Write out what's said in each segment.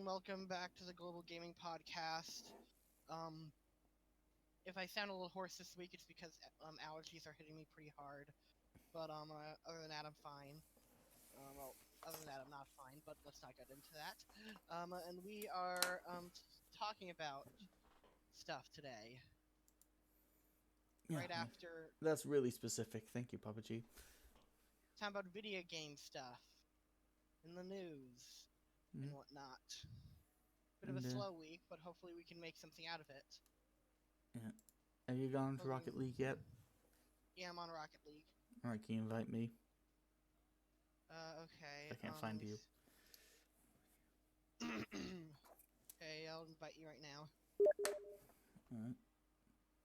everyone, welcome back to the Global Gaming Podcast. Um, if I sound a little hoarse this week, it's because allergies are hitting me pretty hard. But other than that, I'm fine. Well, other than that, I'm not fine. But let's not get into that. And we are talking about stuff today. Yeah, Right after that's really specific. Thank you, Papa G. talking about video game stuff in the news and Mhm. whatnot. Bit of a And slow week, but hopefully we can make something out of it. yeah, have you gone to Rocket League yet? Yeah, I'm on Rocket League. All right, can you invite me? Okay. I can't find you. Okay, I'll invite you right now. All right.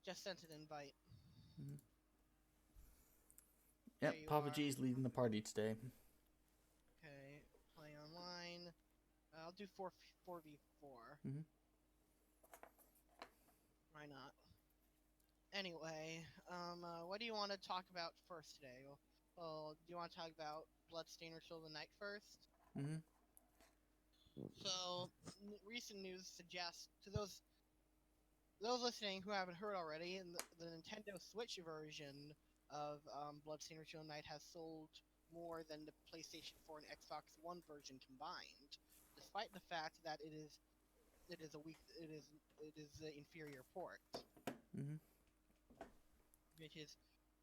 Just sent an invite. Mm-hmm. There Yep, you Papa are. G's leading the party today. Okay, play online. I'll do 4v4. Mm-hmm. Why not? Anyway, what do you want to talk about first today? Well, do you want to talk about Bloodstained Ritual of the Night first? Mm-hmm. So, recent news suggests to those listening who haven't heard already, the Nintendo Switch version of Bloodstained Ritual of the Night has sold more than the PlayStation 4 and Xbox One version combined, despite the fact that it is the inferior port, Mm-hmm. which is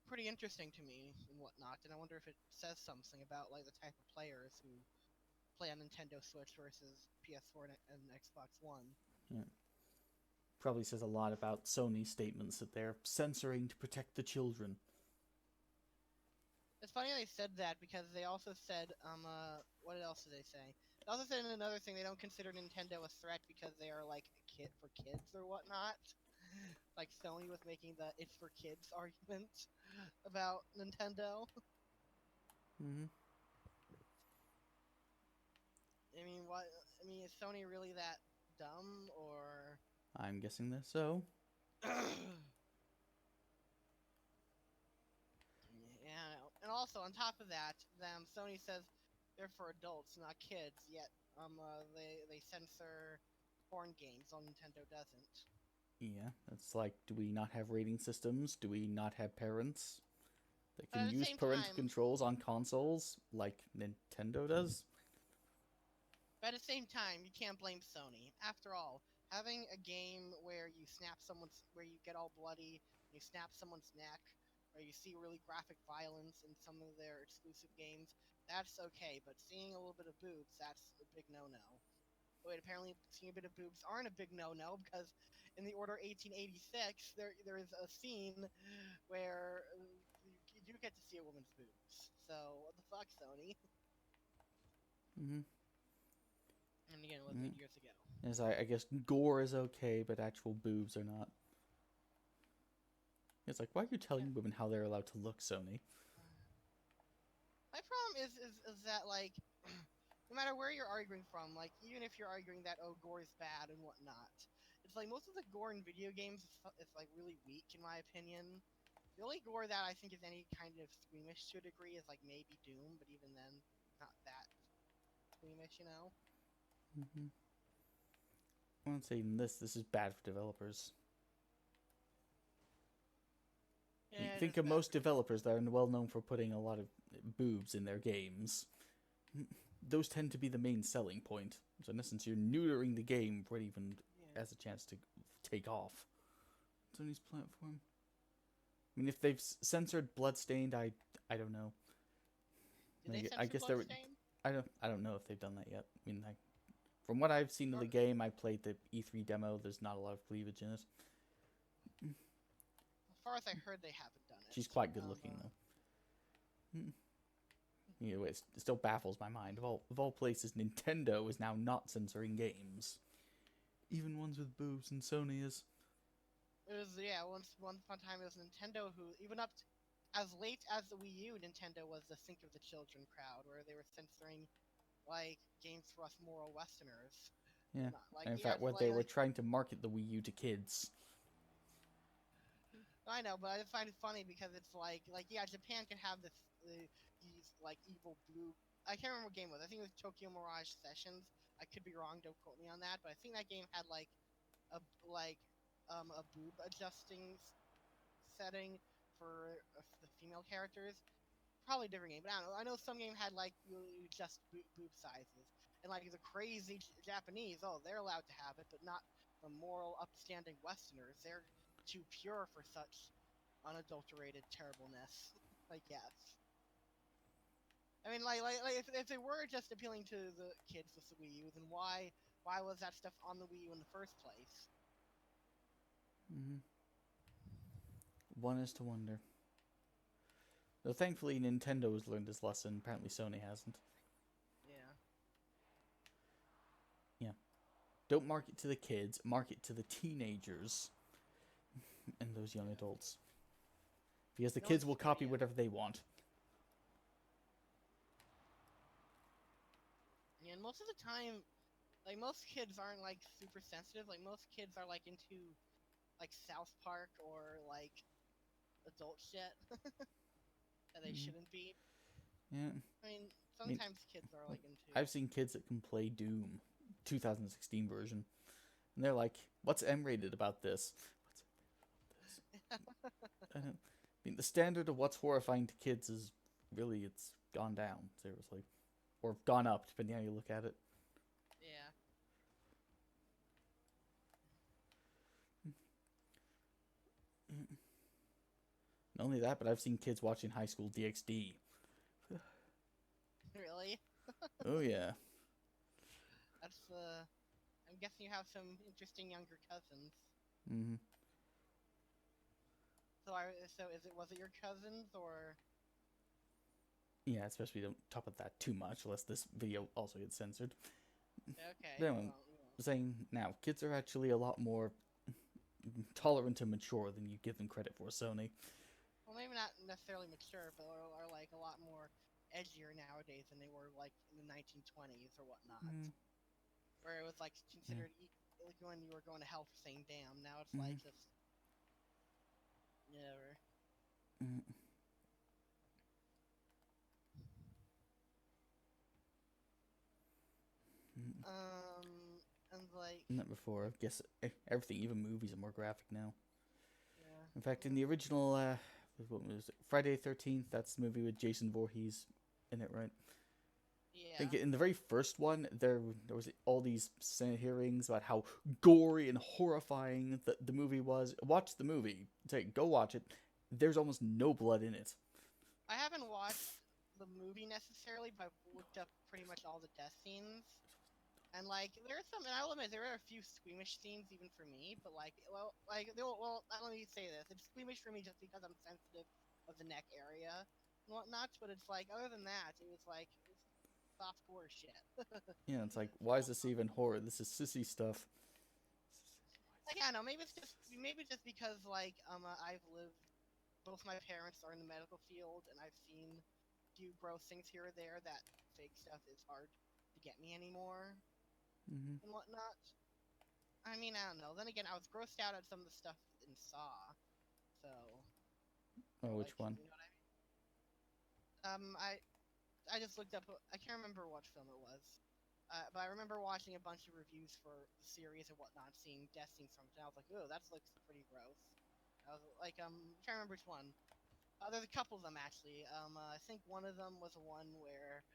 pretty interesting to me and whatnot. And I wonder if it says something about like the type of players who play on Nintendo Switch versus PS4 and Xbox One. Yeah. Probably says a lot about Sony's statements that they're censoring to protect the children. It's funny they said that because they also said, what else did they say? They also said another thing, they don't consider Nintendo a threat because they are like a kid for kids or whatnot. Like Sony was making the "it's for kids" argument about Nintendo. Mm-hmm. I mean, what? I mean, is Sony really that dumb or? I'm guessing this. So, Yeah, and also on top of that, Sony says they're for adults, not kids. Yet, they censor porn games, while Nintendo doesn't. yeah, it's like, do we not have rating systems? Do we not have parents that But can at the use same parental time, controls on consoles like Nintendo does? you can't blame Sony. After all, having a game where where you get all bloody, you snap someone's neck, or you see really graphic violence in some of their exclusive games, that's okay. But seeing a little bit of boobs, that's a big no-no. Wait, apparently seeing a bit of boobs aren't a big no-no because in the Order 1886, there is a scene where you do get to see a woman's boobs. So what the fuck, Sony? Mm-hmm. And again, it was Mm-hmm. 8 years ago. As I guess gore is okay, but actual boobs are not. It's like, why are you Yeah. telling women how they're allowed to look, Sony? My problem is that like no matter where you're arguing from, like even if you're arguing that gore is bad and whatnot, it's like most of the gore in video games is like really weak in my opinion. The only gore that I think is any kind of squeamish to a degree is like maybe Doom, but even then, not that squeamish, you know. Mm-hmm. I won't say this is bad for developers. You Yeah, it think is of bad most for developers. developers that are well known for putting a lot of boobs in their games. Those tend to be the main selling point. So in essence, you're neutering the game before it even Yeah. has a chance to take off. Sony's platform. I mean, if they've censored Bloodstained, I don't know. Did they I censor guess they're. Bloodstain? I don't know if they've done that yet. I mean, from what I've seen of the Or, game, I played the E3 demo. There's not a lot of cleavage in it. as far as I heard, they haven't done She's it. quite good looking though. You know, it still baffles my mind. Of all places, Nintendo is now not censoring games, even ones with boobs, and Sony is. It was one fun time it was Nintendo who even up to, as late as the Wii U, Nintendo was the think of the children crowd where they were censoring like games for us moral Westerners. Yeah, Not like and in yeah, fact, it's what they were like trying to market the Wii U to kids. I know, but I just find it funny because it's like yeah, Japan can have these like evil blue. I can't remember what game it was. I think it was Tokyo Mirage Sessions, I could be wrong. Don't quote me on that. But I think that game had a like a boob adjusting setting for the female characters. Probably a different game, but I don't know. I know some game had you adjust boob sizes, and like the crazy Japanese, oh, they're allowed to have it, but not the moral, upstanding Westerners. They're too pure for such unadulterated terribleness. I guess. I mean, if they were just appealing to the kids with the Wii U, then why was that stuff on the Wii U in the first place? Mm-hmm. One is to wonder. Though thankfully Nintendo has learned his lesson. Apparently Sony hasn't. Yeah. Yeah. Don't market to the kids. Market to the teenagers and those young adults. Because the No kids will copy experience. whatever they want. And most of the time, like most kids aren't like super sensitive. Like most kids are like into like South Park or like adult shit that they Mm-hmm. shouldn't be. Yeah. I mean, I mean, sometimes kids are like into. I've seen kids that can play Doom, 2016 version, and they're like, "What's M-rated about this?" I mean, the standard of what's horrifying to kids is really it's gone down seriously, or gone up depending how you look at it. Yeah. Not only that, but I've seen kids watching High School DxD. Really? Oh yeah. That's I'm guessing you have some interesting younger cousins. Mm-hmm. So was it your cousins or? Yeah, especially don't top of that too much, unless this video also gets censored. Okay. But anyway, saying now, kids are actually a lot more tolerant and mature than you give them credit for, Sony. Well, maybe not necessarily mature, but are like a lot more edgier nowadays than they were like in the 1920s or whatnot, Mm, where it was like yeah. considered like when you were going to hell for saying damn. Now it's Mm-hmm. like just never. Mm-hmm. And like Not before. I guess everything, even movies, are more graphic now. yeah, In fact, in the original, what was it? Friday the 13th, that's the movie with Jason Voorhees in it, right? I yeah. think in the very first one, there was all these Senate hearings about how gory and horrifying the movie was. Watch the movie. Go watch it. There's almost no blood in it. I haven't watched the movie necessarily, but I've looked up pretty much all the death scenes. And like there are some, and I will admit there are a few squeamish scenes even for me. But let me say this: it's squeamish for me just because I'm sensitive of the neck area and whatnot. But it's like other than that, it was soft core shit. Yeah, it's like, why is this even horror? This is sissy stuff. Like I don't know, maybe just because I've lived. Both my parents are in the medical field, and I've seen a few gross things here or there that fake stuff is hard to get me anymore Mm-hmm. and whatnot. I mean, I don't know. Then again, I was grossed out at some of the stuff in Saw, so Oh, like, which one? you know what I mean? I just looked up. I can't remember what film it was, but I remember watching a bunch of reviews for the series and whatnot, seeing death scenes from it, and I was like, "Oh, that looks pretty gross." I was like, I'm trying to remember which one. There's a couple of them actually. I think one of them was one where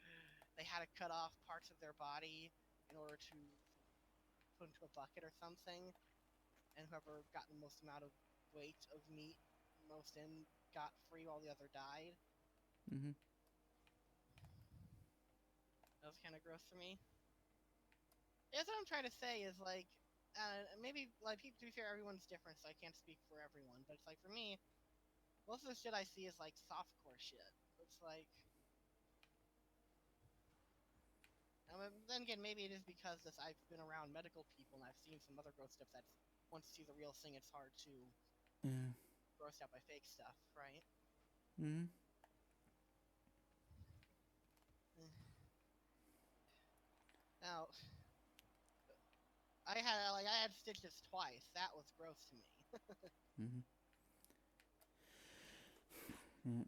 they had to cut off parts of their body in order to put into a bucket or something, and whoever got the most amount of weight of meat most in got free while the other died. Mm-hmm. That was kind of gross for me. That's what I'm trying to say is like, maybe like people. To be fair, everyone's different, so I can't speak for everyone. But it's like for me, most of the shit I see is like softcore shit. It's like, then again, maybe it is because I've been around medical people and I've seen some other gross stuff. That's once you see the real thing, it's hard to Yeah. gross out by fake stuff, right? Mm-hmm. Now, I had stitches twice. That was gross to me. Mm-hmm. Yeah.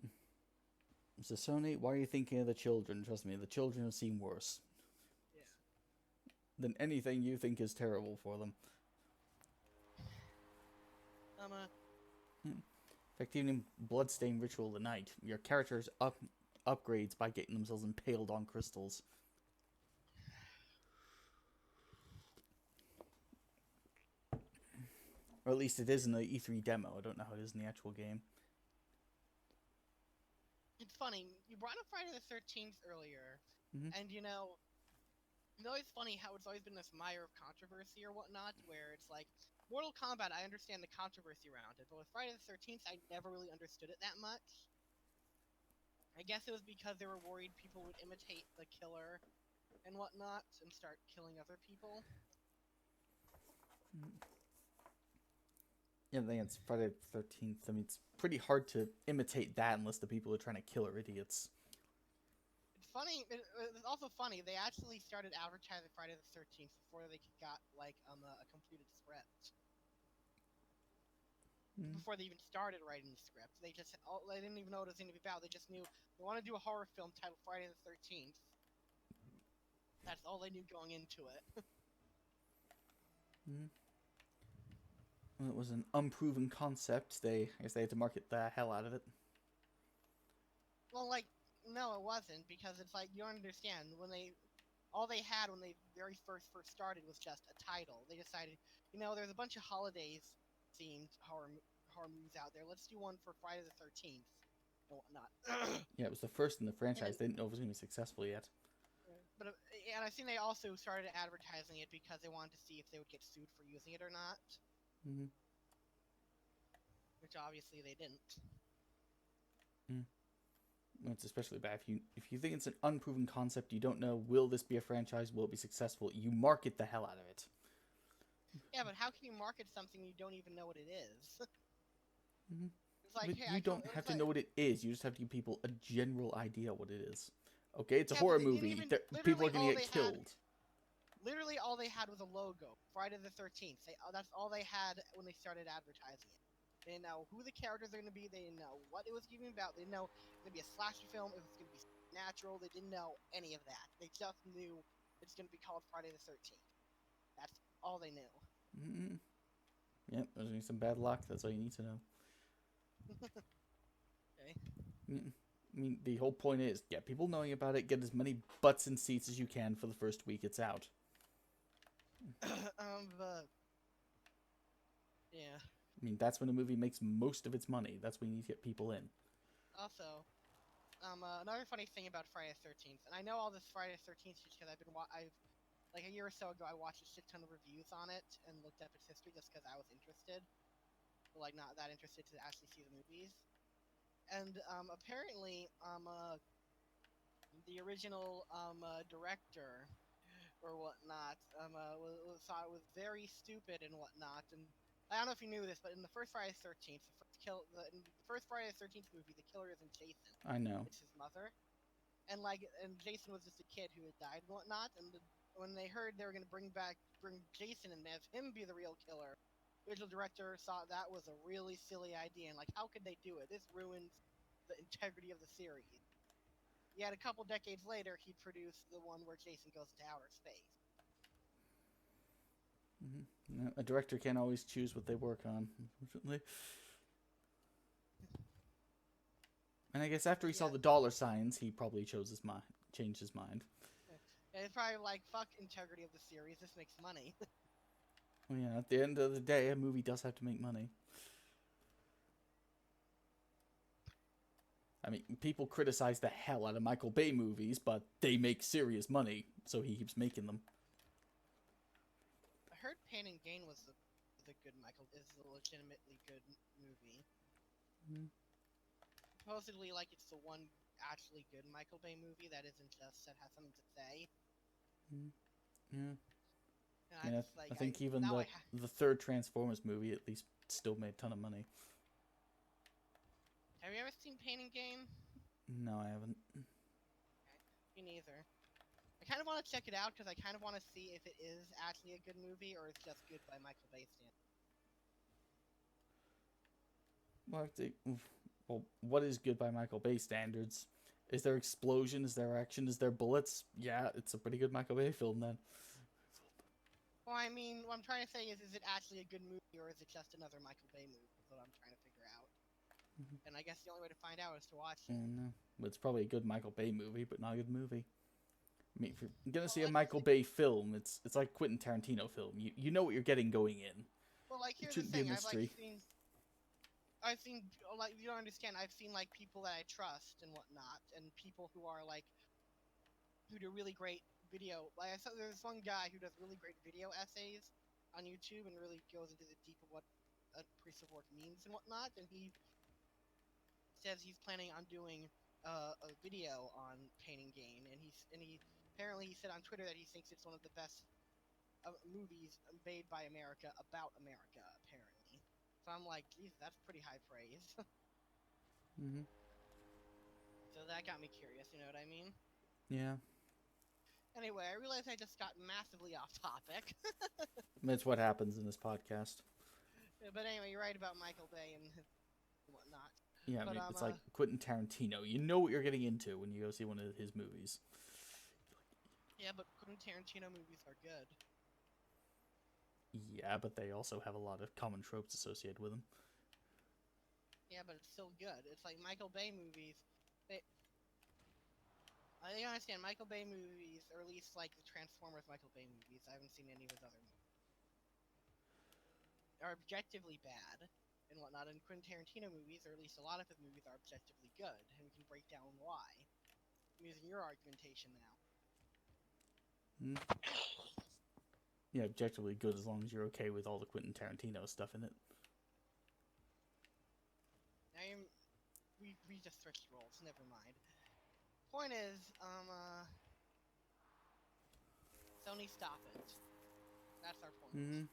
So Sony, why are you thinking of the children? Trust me, the children have seen worse. Yeah. than anything you think is terrible for them. In fact, even in Bloodstained Ritual of the Night, your characters upgrades by getting themselves impaled on crystals. Or at least it is in the E3 demo. I don't know how it is in the actual game. It's funny, you brought up Friday the 13th earlier, Mm-hmm. and it's always funny how it's always been this mire of controversy or whatnot, where it's like, Mortal Kombat, I understand the controversy around it, but with Friday the 13th, I never really understood it that much. I guess it was because they were worried people would imitate the killer and whatnot and start killing other people. Yeah, I think it's Friday the 13th. I mean, it's pretty hard to imitate that unless the people who are trying to kill are idiots. It's funny. It's also funny. They actually started advertising Friday the 13th before they got like a completed script. Before they even started writing the script, they didn't even know what it was going to be about. They just knew they want to do a horror film titled Friday the 13th. That's all they knew going into it. Well, it was an unproven concept. I guess they had to market the hell out of it. Well, like, no, it wasn't, because it's like, you don't understand, all they had when they very first started was just a title. They decided, there's a bunch of holidays themed horror movies out there. Let's do one for Friday the 13th and whatnot. Yeah, it was the first in the And franchise. then, They didn't know if it was going to be successful yet. but and I think they also started advertising it because they wanted to see if they would get sued for using it or not, Mm-hmm. which obviously they didn't. It's especially bad if you think it's an unproven concept. You don't know, will this be a franchise? Will it be successful? You market the hell out of it. Yeah, but how can you market something you don't even know what it is? Mm-hmm. It's like, But hey, you don't have to know what it is. You just have to give people a general idea what it is. Okay, it's a horror movie. People are going to get killed. Literally, all they had was a logo. Friday the 13th. That's all they had when they started advertising it. They didn't know who the characters are going to be. They didn't know what it was even about. They didn't know it was going to be a slasher film. If it's going to be natural. They didn't know any of that. They just knew it's going to be called Friday the 13th. That's all they knew. Mm-hmm. Yep, there's going to be some bad luck. That's all you need to know. Okay. I mean, the whole point is get people knowing about it. Get as many butts in seats as you can for the first week it's out. But yeah. I mean, that's when a movie makes most of its money. That's when you need to get people in. Also, another funny thing about Friday the 13th, and I know all this Friday the 13th just because I've like a year or so ago, I watched a shit ton of reviews on it and looked up its history just because I was interested, but like not that interested to actually see the movies. And apparently, the original director or whatnot thought it was very stupid and whatnot. And I don't know if you knew this, but in the first Friday the 13th, in the first Friday the 13th movie, the killer isn't Jason. I know. It's his mother. And Jason was just a kid who had died and whatnot. And when they heard they were going to bring Jason and have him be the real killer, the original director thought that was a really silly idea. And like, how could they do it? This ruins the integrity of the series. Yet a couple decades later, he produced the one where Jason goes into outer space. Mm-hmm. A director can't always choose what they work on, unfortunately. And I guess after he saw the dollar signs, he probably changed his mind. And it's probably like, fuck integrity of the series, this makes money. Well, yeah, at the end of the day, a movie does have to make money. I mean, people criticize the hell out of Michael Bay movies, but they make serious money, so he keeps making them. I heard Pain and Gain is a legitimately good movie. Mm-hmm. Supposedly, like, it's the one actually good Michael Bay movie that isn't just that has something to say. Yeah. And I think even the third Transformers movie at least still made a ton of money. Have you ever seen Pain and Gain? No, I haven't. Okay. Me neither. I kind of want to check it out because I kind of want to see if it is actually a good movie or it's just good by Michael Bay standards. Well, what is good by Michael Bay standards? Is there explosion? Is there action? Is there bullets? Yeah, it's a pretty good Michael Bay film then. Well, I mean, what I'm trying to say is it actually a good movie or is it just another Michael Bay movie? Is what I'm trying to figure out. And I guess the only way to find out is to watch it. No, but it's probably a good Michael Bay movie, but not a good movie. I mean, if you're gonna Well, see a like Michael Bay film, it's like Quentin Tarantino film. You know what you're getting going in. It here's the shouldn't be a thing. mystery. I've seen like you don't understand. I've seen like people that I trust and whatnot, and people who are like who do really great video. Like I saw there's one guy who does really great video essays on YouTube and really goes into the deep of what a piece of work means and whatnot. And he says he's planning on doing a video on Pain and Gain, and he apparently he said on Twitter that he thinks it's one of the best movies made by America about America. Apparently, so I'm like, geez, that's pretty high praise. Mm-hmm. So that got me curious. You know what I mean? Yeah, Anyway, I realize I just got massively off topic. that's what happens in this podcast. But anyway, you're right about Michael Bay and whatnot. Yeah, I But mean, it's like Quentin Tarantino. You know what you're getting into when you go see one of his movies. yeah, but Quentin Tarantino movies are good. Yeah, but they also have a lot of common tropes associated with them. Yeah, but it's still good. It's like Michael Bay movies. I think I understand Michael Bay movies, or at least like the Transformers Michael Bay movies. I haven't seen any of his other movies. Are objectively bad and whatnot. And Quentin Tarantino movies, or at least a lot of his movies, are objectively good, and we can break down why. I'm using your argumentation now. Mm. Yeah, objectively good as long as you're okay with all the Quentin Tarantino stuff in it. We just switched roles. Never mind. Point is, Sony, stop it. That's our point. Mm-hmm.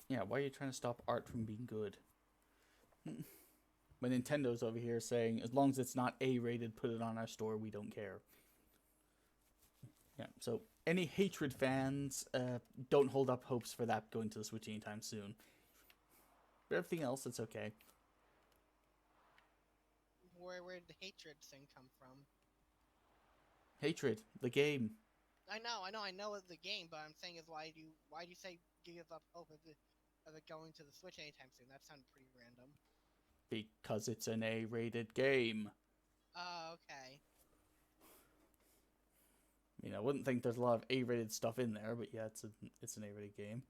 Yeah, why are you trying to stop art from being good? But Nintendo's over here saying, as long as it's not A-rated, put it on our store, we don't care. Yeah, so any Hatred fans, don't hold up hopes for that going to the Switch anytime soon. But everything else, it's okay. Where did the hatred thing come from? Hatred, the game. I know it's the game, but I'm saying is why do you say give up hope of it going to the Switch anytime soon? That sounded pretty random. Because it's an A-rated game. Oh, okay. I mean, I wouldn't think there's a lot of A-rated stuff in there, but yeah, it's an A-rated game.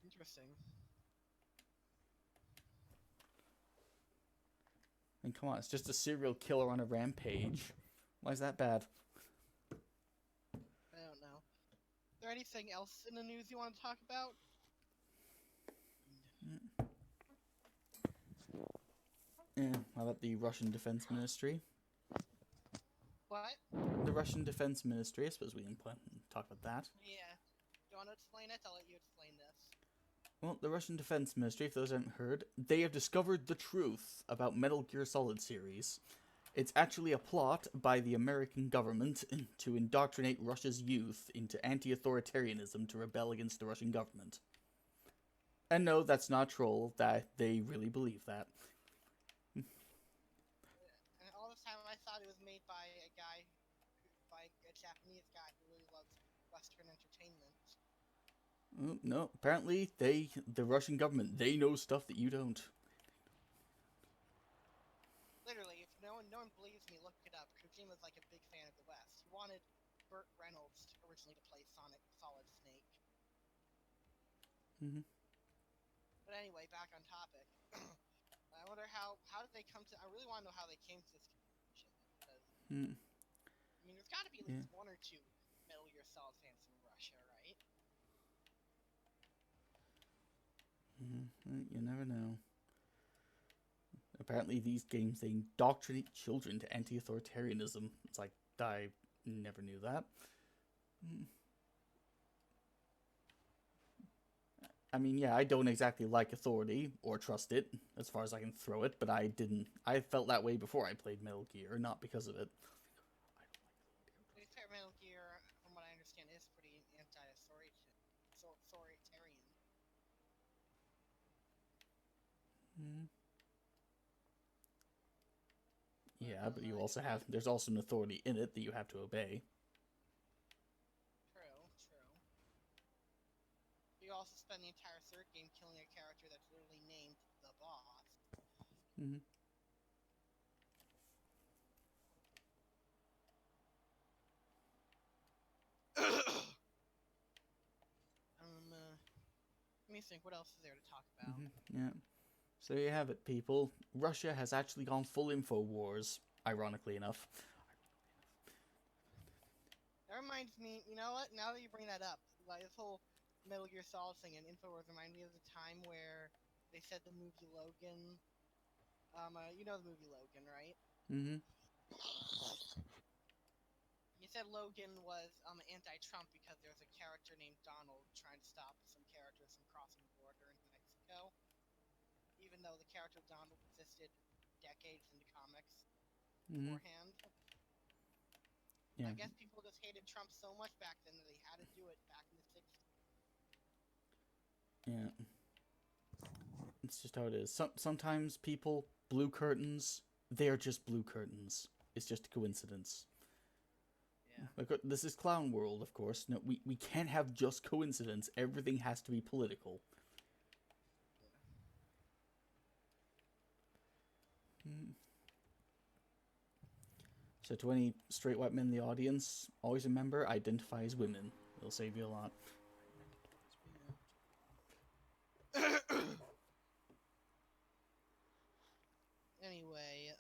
Interesting. And come on, it's just a serial killer on a rampage. Why is that bad? I don't know. Is there anything else in the news you want to talk about? Yeah, how about the Russian Defense Ministry? What? The Russian Defense Ministry, I suppose we can talk about that. Yeah. Do you want to explain it? I'll let you explain this. Well, the Russian Defense Ministry, if those haven't heard, they have discovered the truth about Metal Gear Solid series. It's actually a plot by the American government to indoctrinate Russia's youth into anti-authoritarianism to rebel against the Russian government. And no, that's not troll, that they really believe that. And all this time I thought it was made by a Japanese guy who really loves Western entertainment. No, apparently the Russian government, they know stuff that you don't. Literally, if no one believes me, look it up. Kojima's like a big fan of the West. He wanted Burt Reynolds originally to play Solid Snake. Mm-hmm. But anyway, back on topic. I wonder how did they come to? I really want to know how they came to this conclusion. Because, I mean, there's got to be at least one or two Metal Gear Solid fans in Russia, right? You never know. Apparently these games, they indoctrinate children to anti-authoritarianism. It's like, I never knew that. I mean, yeah, I don't exactly like authority or trust it, as far as I can throw it, but I felt that way before I played Metal Gear, not because of it. To be fair, Metal Gear, from what I understand, is pretty anti-authoritarian. Yeah, but you also there's also an authority in it that you have to obey. True. you also spend the entire third game killing a character that's literally named the boss. Mm-hmm. Let me think. What else is there to talk about? Mm-hmm. Yeah. So there you have it, people. Russia has actually gone full InfoWars, ironically enough. That reminds me. You know what? Now that you bring that up, like this whole Metal Gear Solid thing and Infowars remind me of the time where they said the movie Logan. You know the movie Logan, right? Mm-hmm. You said Logan was anti-Trump because there's a character named Donald trying to stop some characters from crossing the border into Mexico, even though the character Donald existed decades into comics Mm-hmm. beforehand. Yeah. I guess people just hated Trump so much back then that they had to do it back in the 60s. Yeah. It's just how it is. Sometimes people, blue curtains, they are just blue curtains. It's just a coincidence. Yeah. Like, this is clown world, of course. No, we can't have just coincidence. Everything has to be political. Mm. So to any straight white men in the audience, always remember, identify as women. It'll save you a lot. Anyway,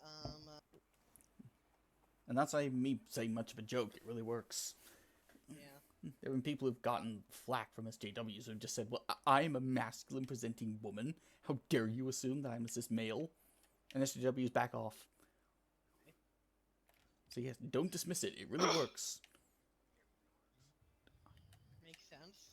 And that's not even me saying much of a joke. It really works. yeah. There have been people who've gotten flack from SJWs who've just said, well, I'm a masculine presenting woman. How dare you assume that I'm a cis male? And SJWs back off. So yes, don't dismiss it. It really works. Makes sense.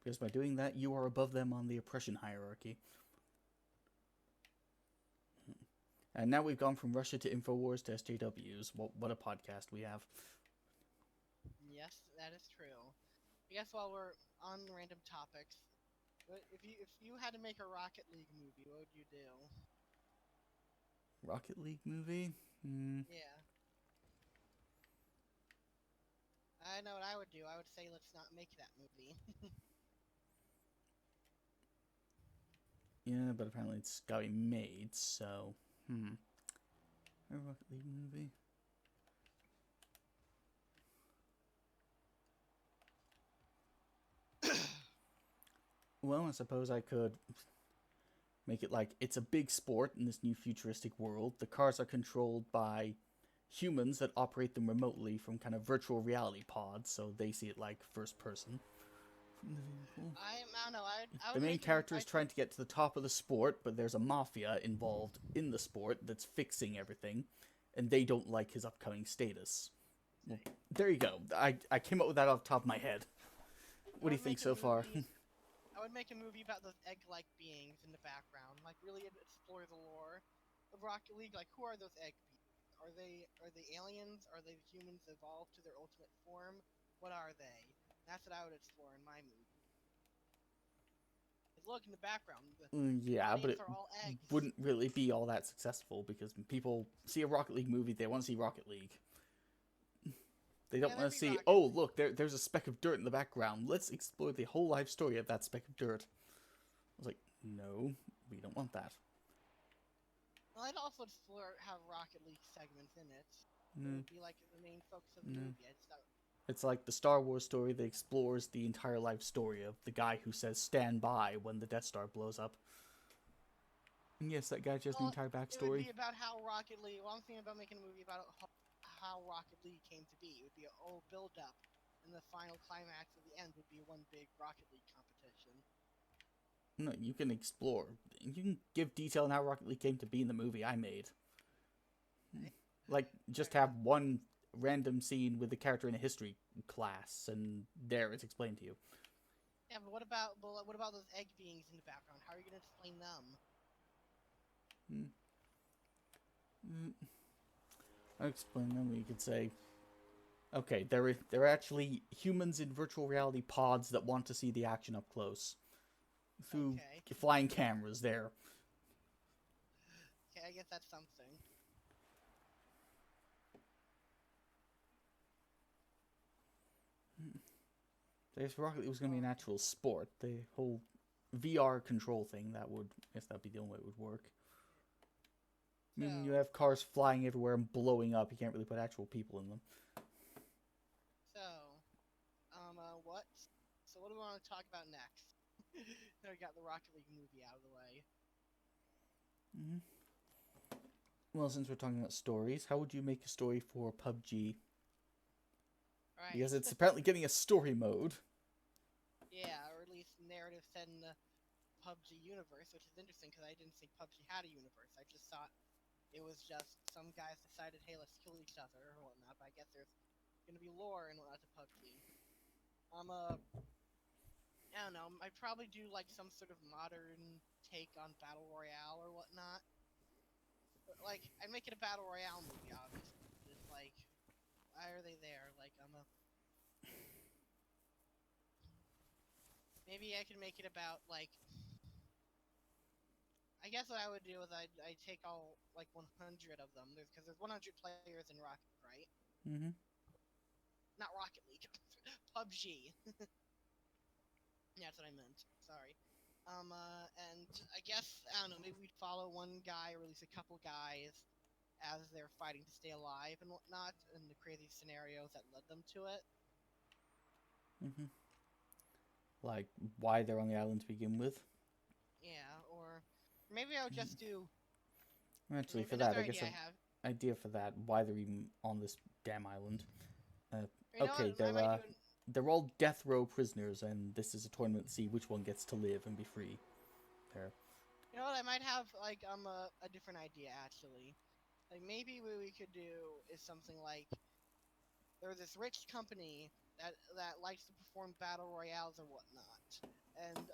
Because by doing that, you are above them on the oppression hierarchy. And now we've gone from Russia to InfoWars to SJWs. What a podcast we have. Yes, that is true. I guess while we're on random topics, if you had to make a Rocket League movie, what would you do? Rocket League movie? Yeah. I know what I would do. I would say let's not make that movie. Yeah, but apparently it's gotta be made, so... A Rocket League movie? Well, I suppose I could make it like it's a big sport in this new futuristic world. The cars are controlled by humans that operate them remotely from kind of virtual reality pods, so they see it like first person from the vehicle. I don't know. I The would main make character is trying to get to the top of the sport, but there's a mafia involved in the sport that's fixing everything, and they don't like his upcoming status. Well, there you go. I came up with that off the top of my head. What do you think so far? I would make a movie about those egg-like beings in the background, like really explore the lore of Rocket League. Like, who are those egg beings? Are they aliens? Are they humans evolved to their ultimate form? What are they? That's what I would explore in my movie. Look in the background. The Yeah, but it are all eggs. wouldn't really be all that successful because when people see a Rocket League movie, they want to see Rocket League. They don't want to see, oh, look, there's a speck of dirt in the background. Let's explore the whole life story of that speck of dirt. I was like, no, we don't want that. Well, I'd also explore have Rocket League segments in it. It would be like the main focus of the movie. It's like the Star Wars story that explores the entire life story of the guy who says stand by when the Death Star blows up. And yes, that guy just the entire backstory. It would be about how Rocket League... Well, I'm thinking about making a movie about how Rocket League came to be. It would be a whole build-up, and the final climax at the end would be one big Rocket League competition. No, you can explore. You can give detail on how Rocket League came to be in the movie I made. Like, just have one random scene with the character in a history class, and there it's explained to you. Yeah, but what about those egg beings in the background? How are you going to explain them? I'll explain them. You could say, okay, they're actually humans in virtual reality pods that want to see the action up close. Through flying cameras there. Okay, I guess that's something. If Rocket League was going to be an actual sport, the whole VR control thing, I guess that'd be the only way it would work. I mean, when you So, have cars flying everywhere and blowing up, you can't really put actual people in them. so, what? So what do we want to talk about next? Now we got the Rocket League movie out of the way. Mm-hmm. Well, since we're talking about stories, how would you make a story for PUBG? Right. Because it's apparently getting a story mode. Yeah, or at least narrative set in the PUBG universe, which is interesting because I didn't think PUBG had a universe. I just thought it was just some guys decided, hey, let's kill each other or whatnot. But I guess there's gonna be lore and whatnot to PUBG. I don't know. I'd probably do like some sort of modern take on battle royale or whatnot. But, like, I'd make it a battle royale movie, obviously. Just like, why are they there? Like, maybe I could make it about like. I guess what I would do is I'd take all like 100 of them, because there's 100 players in Rocket, right? Mm-hmm. Not Rocket League, PUBG. That's what I meant. Sorry. And I guess, I don't know, maybe we'd follow one guy, or at least a couple guys, as they're fighting to stay alive and whatnot, and the crazy scenarios that led them to it. Mm-hmm. Like, why they're on the island to begin with. Yeah, or maybe I would just do... Actually, for another that, I guess idea an I have... idea for that, why they're even on this damn island. You know Okay, what I might do? they're all death row prisoners, and this is a tournament to see which one gets to live and be free. There. You know what? I might have like a different idea actually. Like maybe what we could do is something like there's this rich company that likes to perform battle royales or whatnot, and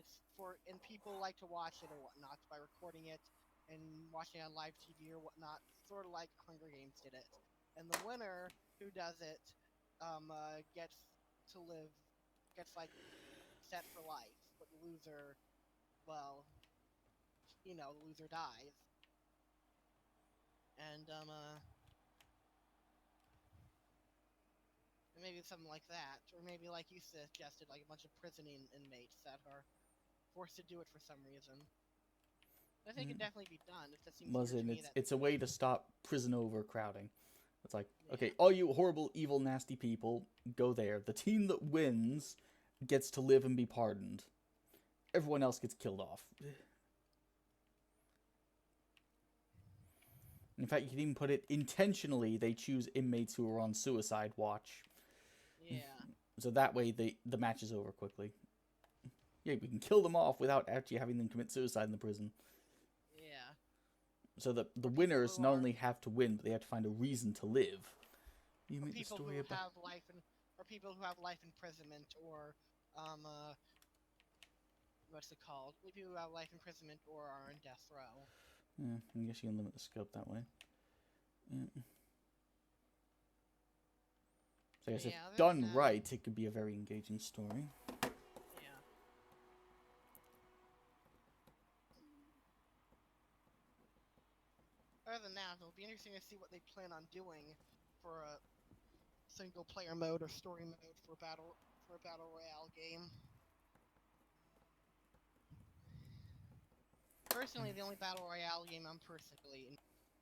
it's and people like to watch it or whatnot by recording it and watching it on live TV or whatnot, sort of like Hunger Games did it. And the winner who does it gets to live, gets like set for life, but the loser, well, the loser dies. And maybe something like that, or maybe like you suggested, like a bunch of prison inmates that are forced to do it for some reason. I think it can definitely be done. It just seems weird to me that It's a way to stop prison overcrowding. It's like, yeah. okay, all you horrible, evil, nasty people, go there. The team that wins gets to live and be pardoned. Everyone else gets killed off. In fact, you can even put it intentionally. They choose inmates who are on suicide watch. Yeah. So that way the match is over quickly. Yeah, we can kill them off without actually having them commit suicide in the prison. Yeah. So the Or winners not only have to win, but they have to find a reason to live. You or make the people story who about... have life in, or people who have life imprisonment, or um uh what's it called? People who have life imprisonment or are on death row. Yeah, I guess you can limit the scope that way. Yeah. So I guess if Yeah, other than done that, right, it could be a very engaging story. yeah. Other than that, it'll be interesting to see what they plan on doing for a single player mode or story mode for a battle royale game. Personally, the only battle royale game I'm personally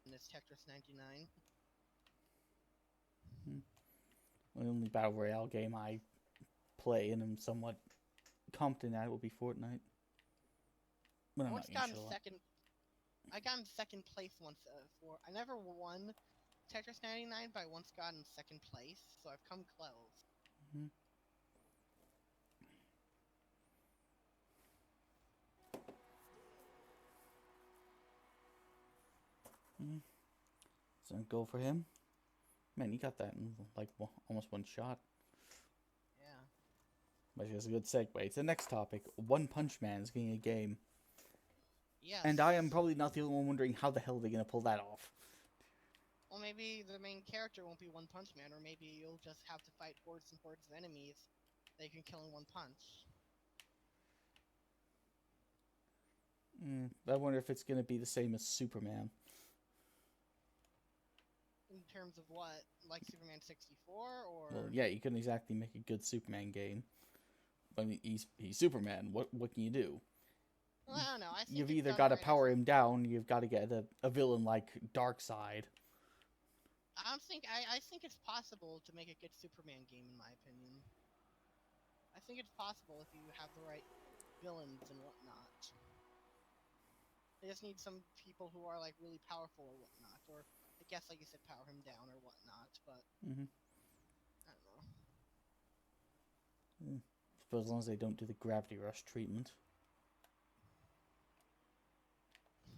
in is Tetris 99. The only battle royale game I play and am somewhat competent at will be Fortnite. But I I'm once not gonna got in show up. second. I got in second place once for. I never won Tetris 99, but I once got in second place, so I've come close. Mm-hmm. Mm-hmm. So go for him. Man, you got that in like almost one shot. Yeah. But that's a good segue to the next topic. One Punch Man is getting a game. Yes. And I am probably not the only one wondering how the hell they're going to pull that off. Well, maybe the main character won't be One Punch Man, or maybe you'll just have to fight hordes and hordes of enemies that you can kill in one punch. I wonder if it's going to be the same as Superman. In terms of what, like Superman 64, Well, or yeah, you couldn't exactly make a good Superman game. I mean, he's Superman. What can you do? well, I don't know. I think You've if either done got to right, power him down, you've got to get a villain like Darkseid. I think it's possible to make a good Superman game. In my opinion, I think it's possible if you have the right villains and whatnot. They just need some people who are like really powerful or whatnot, or I guess like you said, power him down or whatnot. But Mm-hmm. I don't know. But as long as they don't do the gravity rush treatment.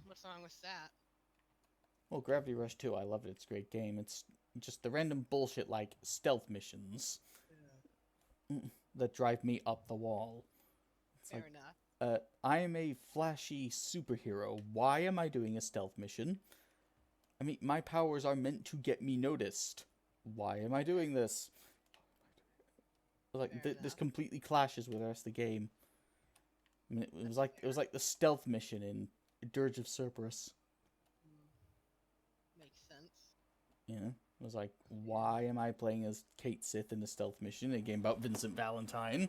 What's wrong with that? Well, Gravity Rush 2, I love it. It's a great game. It's just the random bullshit like stealth missions Yeah. that drive me up the wall. It's Fair like, enough. I am a flashy superhero. Why am I doing a stealth mission? I mean, my powers are meant to get me noticed. Why am I doing this? Like, Fair this enough. completely clashes with the rest of the game. I mean, That's it was fair. like the stealth mission in Dirge of Cerberus. Mm, makes sense. Yeah, it was like, Yeah. why am I playing as Kate Sith in the stealth mission, a game about Vincent Valentine?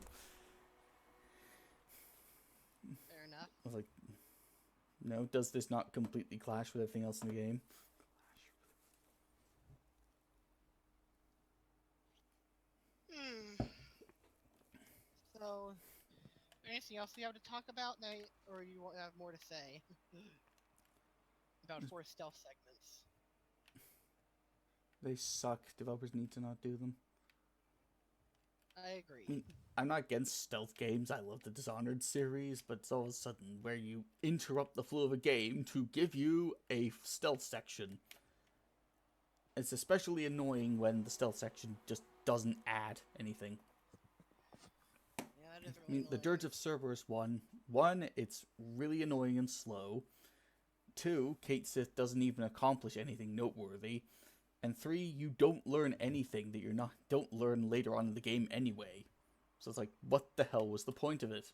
Fair enough. I was like, no, does this not completely clash with everything else in the game? Hmm. So, anything else we have to talk about now, or you have more to say about 4 stealth segments? They suck. Developers need to not do them. I I agree. mean, I'm not against stealth games. I love the Dishonored series, but it's all of a sudden where you interrupt the flow of a game to give you a stealth section. It's especially annoying when the stealth section just doesn't add anything. Yeah, that is I really mean, the Dirge annoying. of Cerberus one, it's really annoying and slow. Two, Kate Sith doesn't even accomplish anything noteworthy. And three, you don't learn anything that you're not don't learn later on in the game anyway. So it's like, what the hell was the point of it?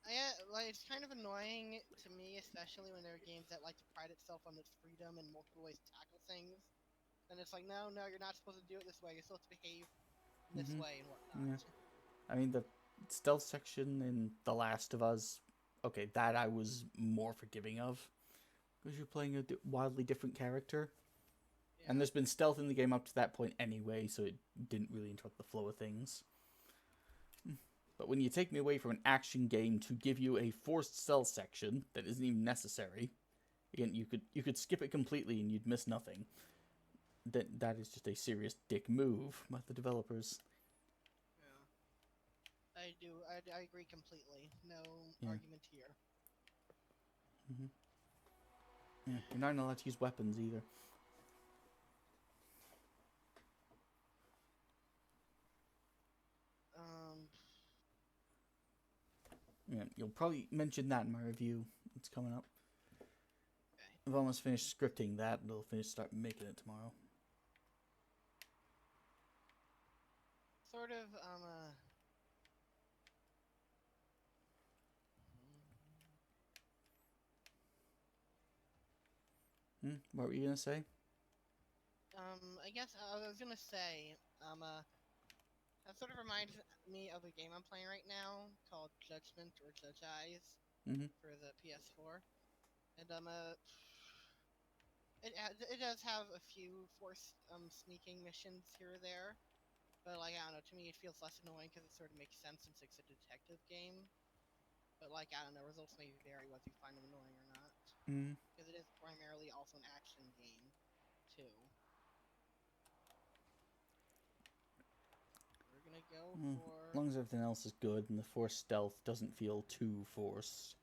Yeah, like it's kind of annoying to me, especially when there are games that like to pride itself on its freedom and multiple ways to tackle things. And it's like, no, no, you're not supposed to do it this way. You're supposed to behave this Mm-hmm. way and whatnot. Yeah. I mean, the stealth section in The Last of Us, okay, that I was more forgiving of. Because you're playing a wildly different character. And Yeah. there's been stealth in the game up to that point anyway, so it didn't really interrupt the flow of things. But when you take me away from an action game to give you a forced stealth section that isn't even necessary, again, you could skip it completely and you'd miss nothing. That is just a serious dick move by the developers. Yeah. I do. I agree completely. No Yeah. argument here. Mm-hmm. Yeah. You're not allowed to use weapons either. Um. Yeah. You'll probably mention that in my review. It's coming up. Okay. I've almost finished scripting that, and I'll start making it tomorrow. Sort of. What were you gonna say? I guess I was gonna say. That sort of reminds me of a game I'm playing right now called Judgment or Judge Eyes Mm-hmm. for the PS4, and it does have a few forced sneaking missions here or there, but like I don't know, to me it feels less annoying because it sort of makes sense since it's a detective game. But like I don't know, results may vary whether you find them annoying or not, Mm-hmm. because it is primarily also an action game too. We're gonna go As for. long as everything else is good and the forced stealth doesn't feel too forced.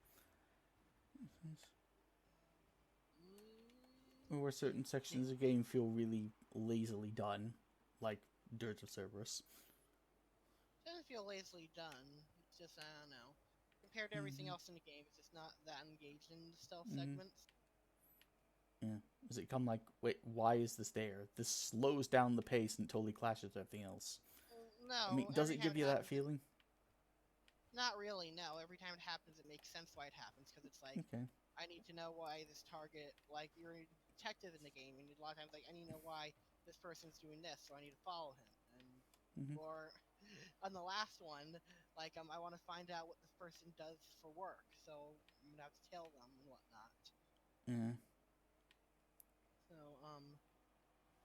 Or certain sections of the game feel really lazily done, like Dirge of Cerberus. Doesn't feel lazily done. It's just I don't know. Compared to everything Mm-hmm. else in the game, it's just not that engaged in the stealth Mm-hmm. segments. Yeah. Does it come like, wait, why is this there? This slows down the pace and totally clashes with everything else. I mean, No, does every it time give it you that happens, feeling? not really. No, every time it happens, it makes sense why it happens because it's like Okay. I need to know why this target, like you're detective in the game, and a lot of times like I need to know why this person's doing this, so I need to follow him. And Mm-hmm. or on the last one, like I want to find out what this person does for work, so I'm gonna have to tell them and whatnot. Yeah. So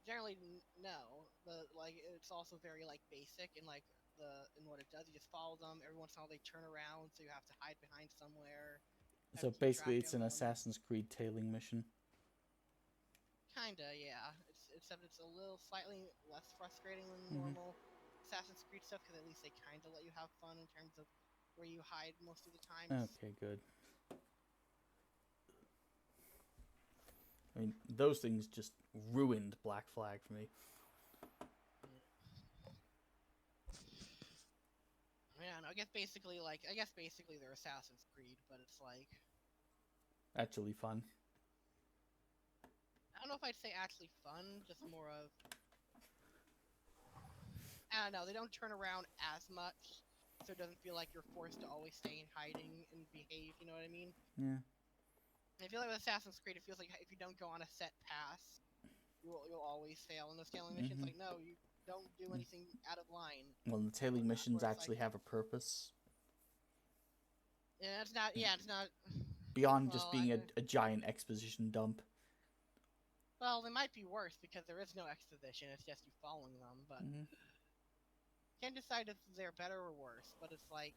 generally no, but like it's also very like basic and like in what it does. You just follow them. Every once in a while they turn around, so you have to hide behind somewhere. Have So to keep basically, track it's of an them. Assassin's Creed tailing mission. Kinda, yeah. Except it's a little slightly less frustrating than Mm-hmm. normal Assassin's Creed stuff because at least they kind of let you have fun in terms of where you hide most of the times. Okay, good. I mean, those things just ruined Black Flag for me. Yeah, no, I guess basically they're Assassin's Creed, but it's like Actually fun. I don't know if I'd say actually fun, just more of I don't know. They don't turn around as much, so it doesn't feel like you're forced to always stay in hiding and behave. You know what I mean? Yeah. I feel like with Assassin's Creed, it feels like if you don't go on a set pass, you'll always fail in those tailing missions. Mm-hmm. Like no, you don't do anything out of line Well, the and tailing whatnot. missions Where it's like actually have a purpose. yeah, it's not. Yeah, it's not. Beyond just Well, being a giant exposition dump. well, they might be worse because there is no exposition. It's just you following them, but Mm-hmm. can't decide if they're better or worse. But it's like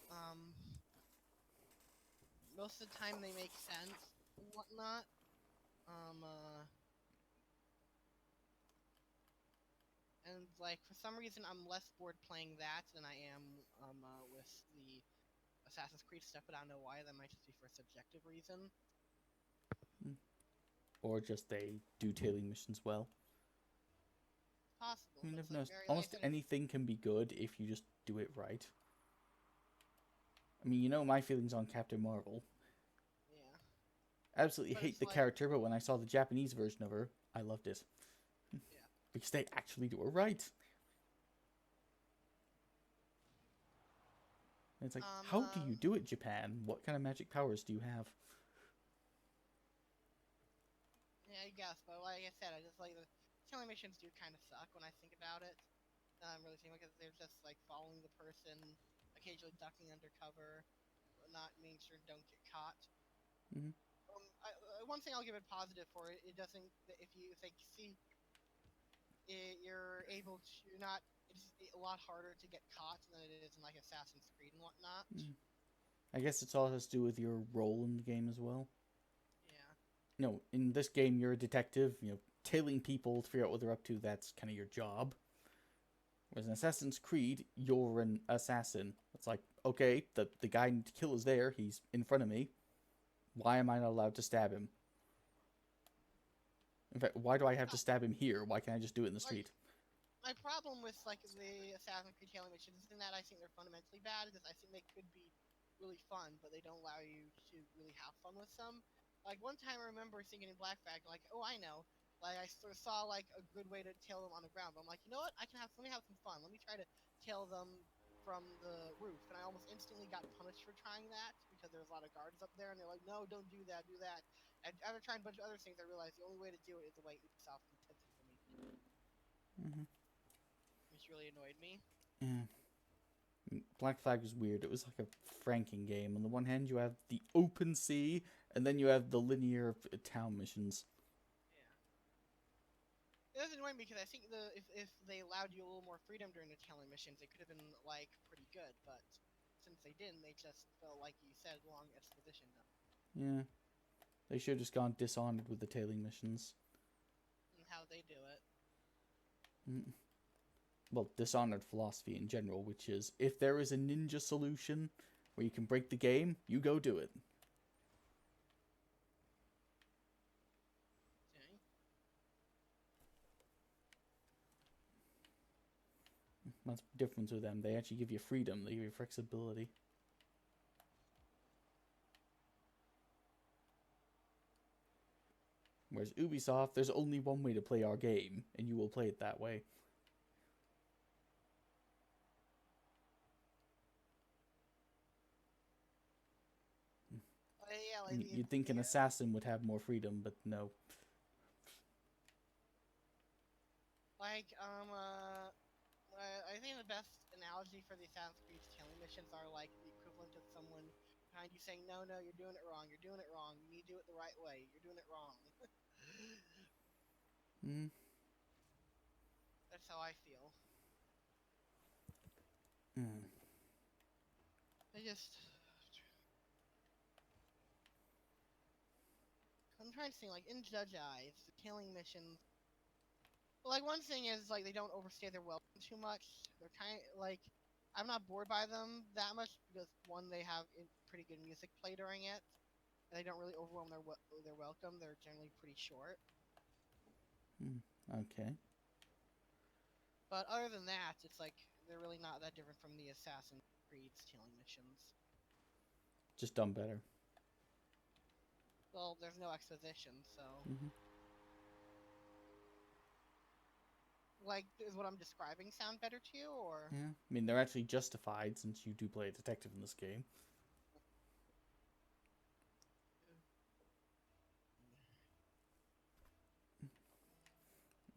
um, most of the time they make sense and whatnot. Um, uh, and like for some reason I'm less bored playing that than I am with the Assassin's Creed stuff, but I don't know why. That might just be for a subjective reason. Or just they do tailing missions well. Possible, I mean, but I've it's like noticed very like I almost said, it's anything can be good if you just do it right. I mean, you know my feelings on Captain Marvel. yeah, Absolutely but hate it's the like character, but when I saw the Japanese version of her, I loved it. yeah. Because they actually do it right. And it's like, Um, how do uh, you do it, Japan? What kind of magic powers do you have? yeah, I guess, but like I said, I just like the killing missions do kind of suck when I think about it. Really think because they're just like following the person, occasionally ducking under cover, not making sure don't get caught. Mm-hmm. One thing I'll give it positive for it, it doesn't if they see you're able to you're not it's a lot harder to get caught than it is in like Assassin's Creed and whatnot. I guess it's all has to do with your role in the game as well. Yeah. No, in this game, you're a detective. Tailing people to figure out what they're up to. That's kind of your job. Whereas in Assassin's Creed, you're an assassin. It's like, okay, the guy I need to kill is there. He's in front of me. Why am I not allowed to stab him? In fact, why do I have to stab him here? Why can't I just do it in the Like street? my problem with like the Assassin's Creed tailing missions isn't that I think they're fundamentally bad. Is I think they could be really fun, but they don't allow you to really have fun with them. Like one time I remember thinking in Black Flag, like, oh, I know. Like I sort of saw like a good way to tail them on the ground, but I'm like, you know what? Let me have some fun. Let me try to tail them from the roof, and I almost instantly got punished for trying that because there was a lot of guards up there, and they're like, no, don't do that, do that. And after trying a bunch of other things, I realized the only way to do it is the way Ubisoft intended for me to do it, Mm-hmm. which really annoyed me. Yeah. Black Flag was weird. It was like a franking game. On the one hand, you have the open sea, and then you have the linear town missions. Yeah. It does annoy me because I think if they allowed you a little more freedom during the tailing missions, it could have been like pretty good. But since they didn't, they just felt like you said long exposition dump. Yeah. They should have just gone Dishonored with the tailing missions. And how they do it. Mm. Well, Dishonored philosophy in general, which is if there is a ninja solution where you can break the game, you go do it. Okay. That's the difference with them. They actually give you freedom, they give you flexibility. Whereas Ubisoft, there's only one way to play our game, and you will play it that way. Yeah, like You'd think an assassin would have more freedom, but no. like I think the best analogy for the Assassin's Creed tailing missions are like the equivalent of someone behind you saying, "No, no, you're doing it wrong. You're doing it wrong. You need to do it the right way. You're doing it wrong." Mm. That's how I feel. Mm. I just I'm trying to think like in Judge Eyes, the tailing missions. Like one thing is like they don't overstay their welcome too much. They're kind of like I'm not bored by them that much because one they have pretty good music play during it. And they don't really overwhelm their welcome. They're generally pretty short. Mm. Okay. But other than that, it's like they're really not that different from the Assassin's Creed's tailing missions. Just done better. Well, there's no exposition, so Mm-hmm. like is what I'm describing sound better to you, or Yeah. I mean, they're actually justified since you do play a detective in this game.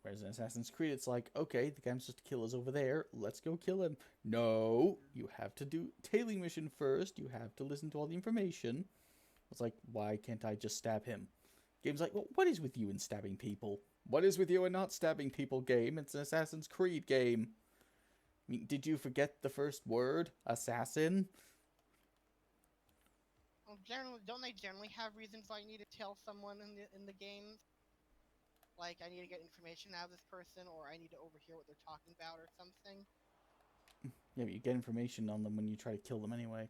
Whereas in Assassin's Creed, it's like, okay, the guy I'm supposed to kill is over there. Let's go kill him. No, you have to do tailing mission first. You have to listen to all the information. It's like, why can't I just stab him? Game's like, well, what is with you in stabbing people? What is with you in not stabbing people, game? It's an Assassin's Creed game. I mean, did you forget the first word? Assassin? well, generally don't they generally have reasons why you need to tell someone in the games? Like I need to get information out of this person, or I need to overhear what they're talking about, or something. Yeah, but you get information on them when you try to kill them anyway.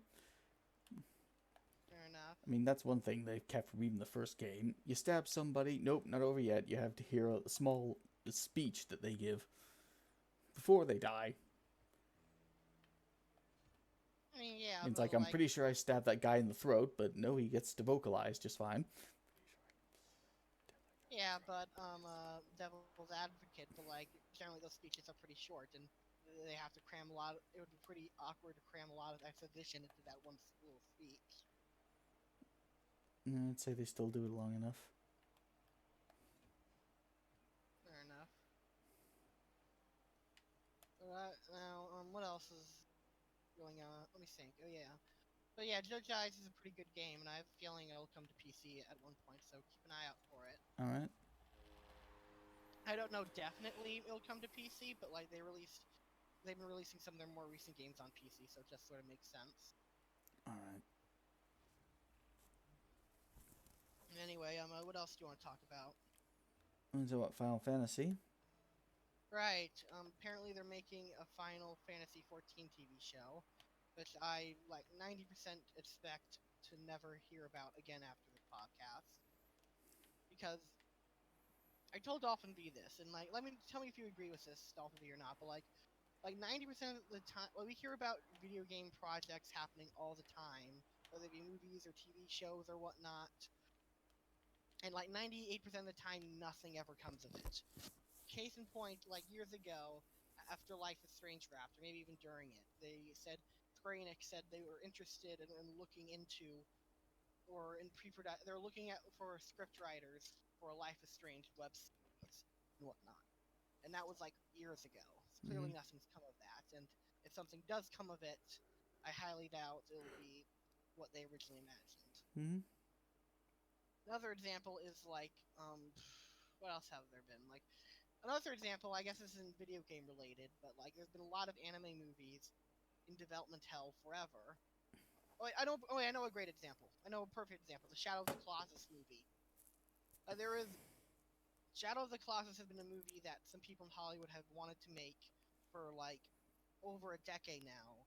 Fair enough. I mean, that's one thing they've kept from even the first game. You stab somebody, nope, not over yet. You have to hear a small speech that they give before they die. I mean, yeah, It's but like, I'm like, pretty sure I stabbed that guy in the throat, but no, he gets to vocalize just fine. yeah, but devil's advocate, but like, generally those speeches are pretty short, and they have to cram a lot. It would be pretty awkward to cram a lot of exposition into that one little speech. I'd say they still do it long enough. Fair enough. Now, what else is going on? Let me think. Oh yeah. But yeah, Judge Eyes is a pretty good game, and I have a feeling it'll come to PC at one point, so keep an eye out for it. Alright. I don't know definitely it'll come to PC, but like they've been releasing some of their more recent games on PC, so it just sort of makes sense. Alright. Anyway, what else do you want to talk about? So what, Final Fantasy? Right. Apparently they're making a Final Fantasy 14 TV show, which I like 90% expect to never hear about again after this podcast, because I told DolphinVi this, and like, let me tell me if you agree with this, DolphinVi or not. But like 90% of the time, well, we hear about video game projects happening all the time, whether it be movies or TV shows or whatnot, and like 98% of the time, nothing ever comes of it. Case in point, like years ago, after Life is Strange wrapped, or maybe even during it, they said Square Enix said they were interested in looking into, or in pre-production, they're looking at for script writers for a Life is Strange web series and whatnot, and that was like years ago. So Mm-hmm. clearly, nothing's come of that. And if something does come of it, I highly doubt it'll be what they originally imagined. Mm-hmm. Another example is like, what else have there been? Like another example, I guess this isn't video game related, but like there's been a lot of anime movies in development hell forever. Oh, wait, I know. Oh, wait, I know a great example. I know a perfect example. The Shadow of the Colossus movie. There is Shadow of the Colossus has been a movie that some people in Hollywood have wanted to make for like over a decade now,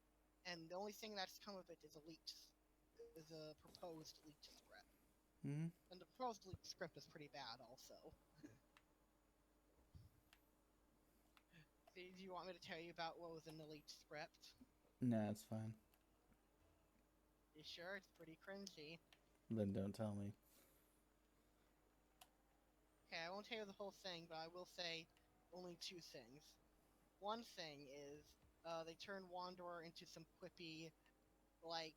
and the only thing that's come of it is a proposed leaked script, Mm-hmm. and the proposed leaked script is pretty bad, also. Do you want me to tell you about what was in the leaked script? Nah, it's fine. You sure? It's pretty cringy. Then don't tell me. Okay, I won't tell you the whole thing, but I will say only two things. One thing is, they turned Wanderer into some quippy, like,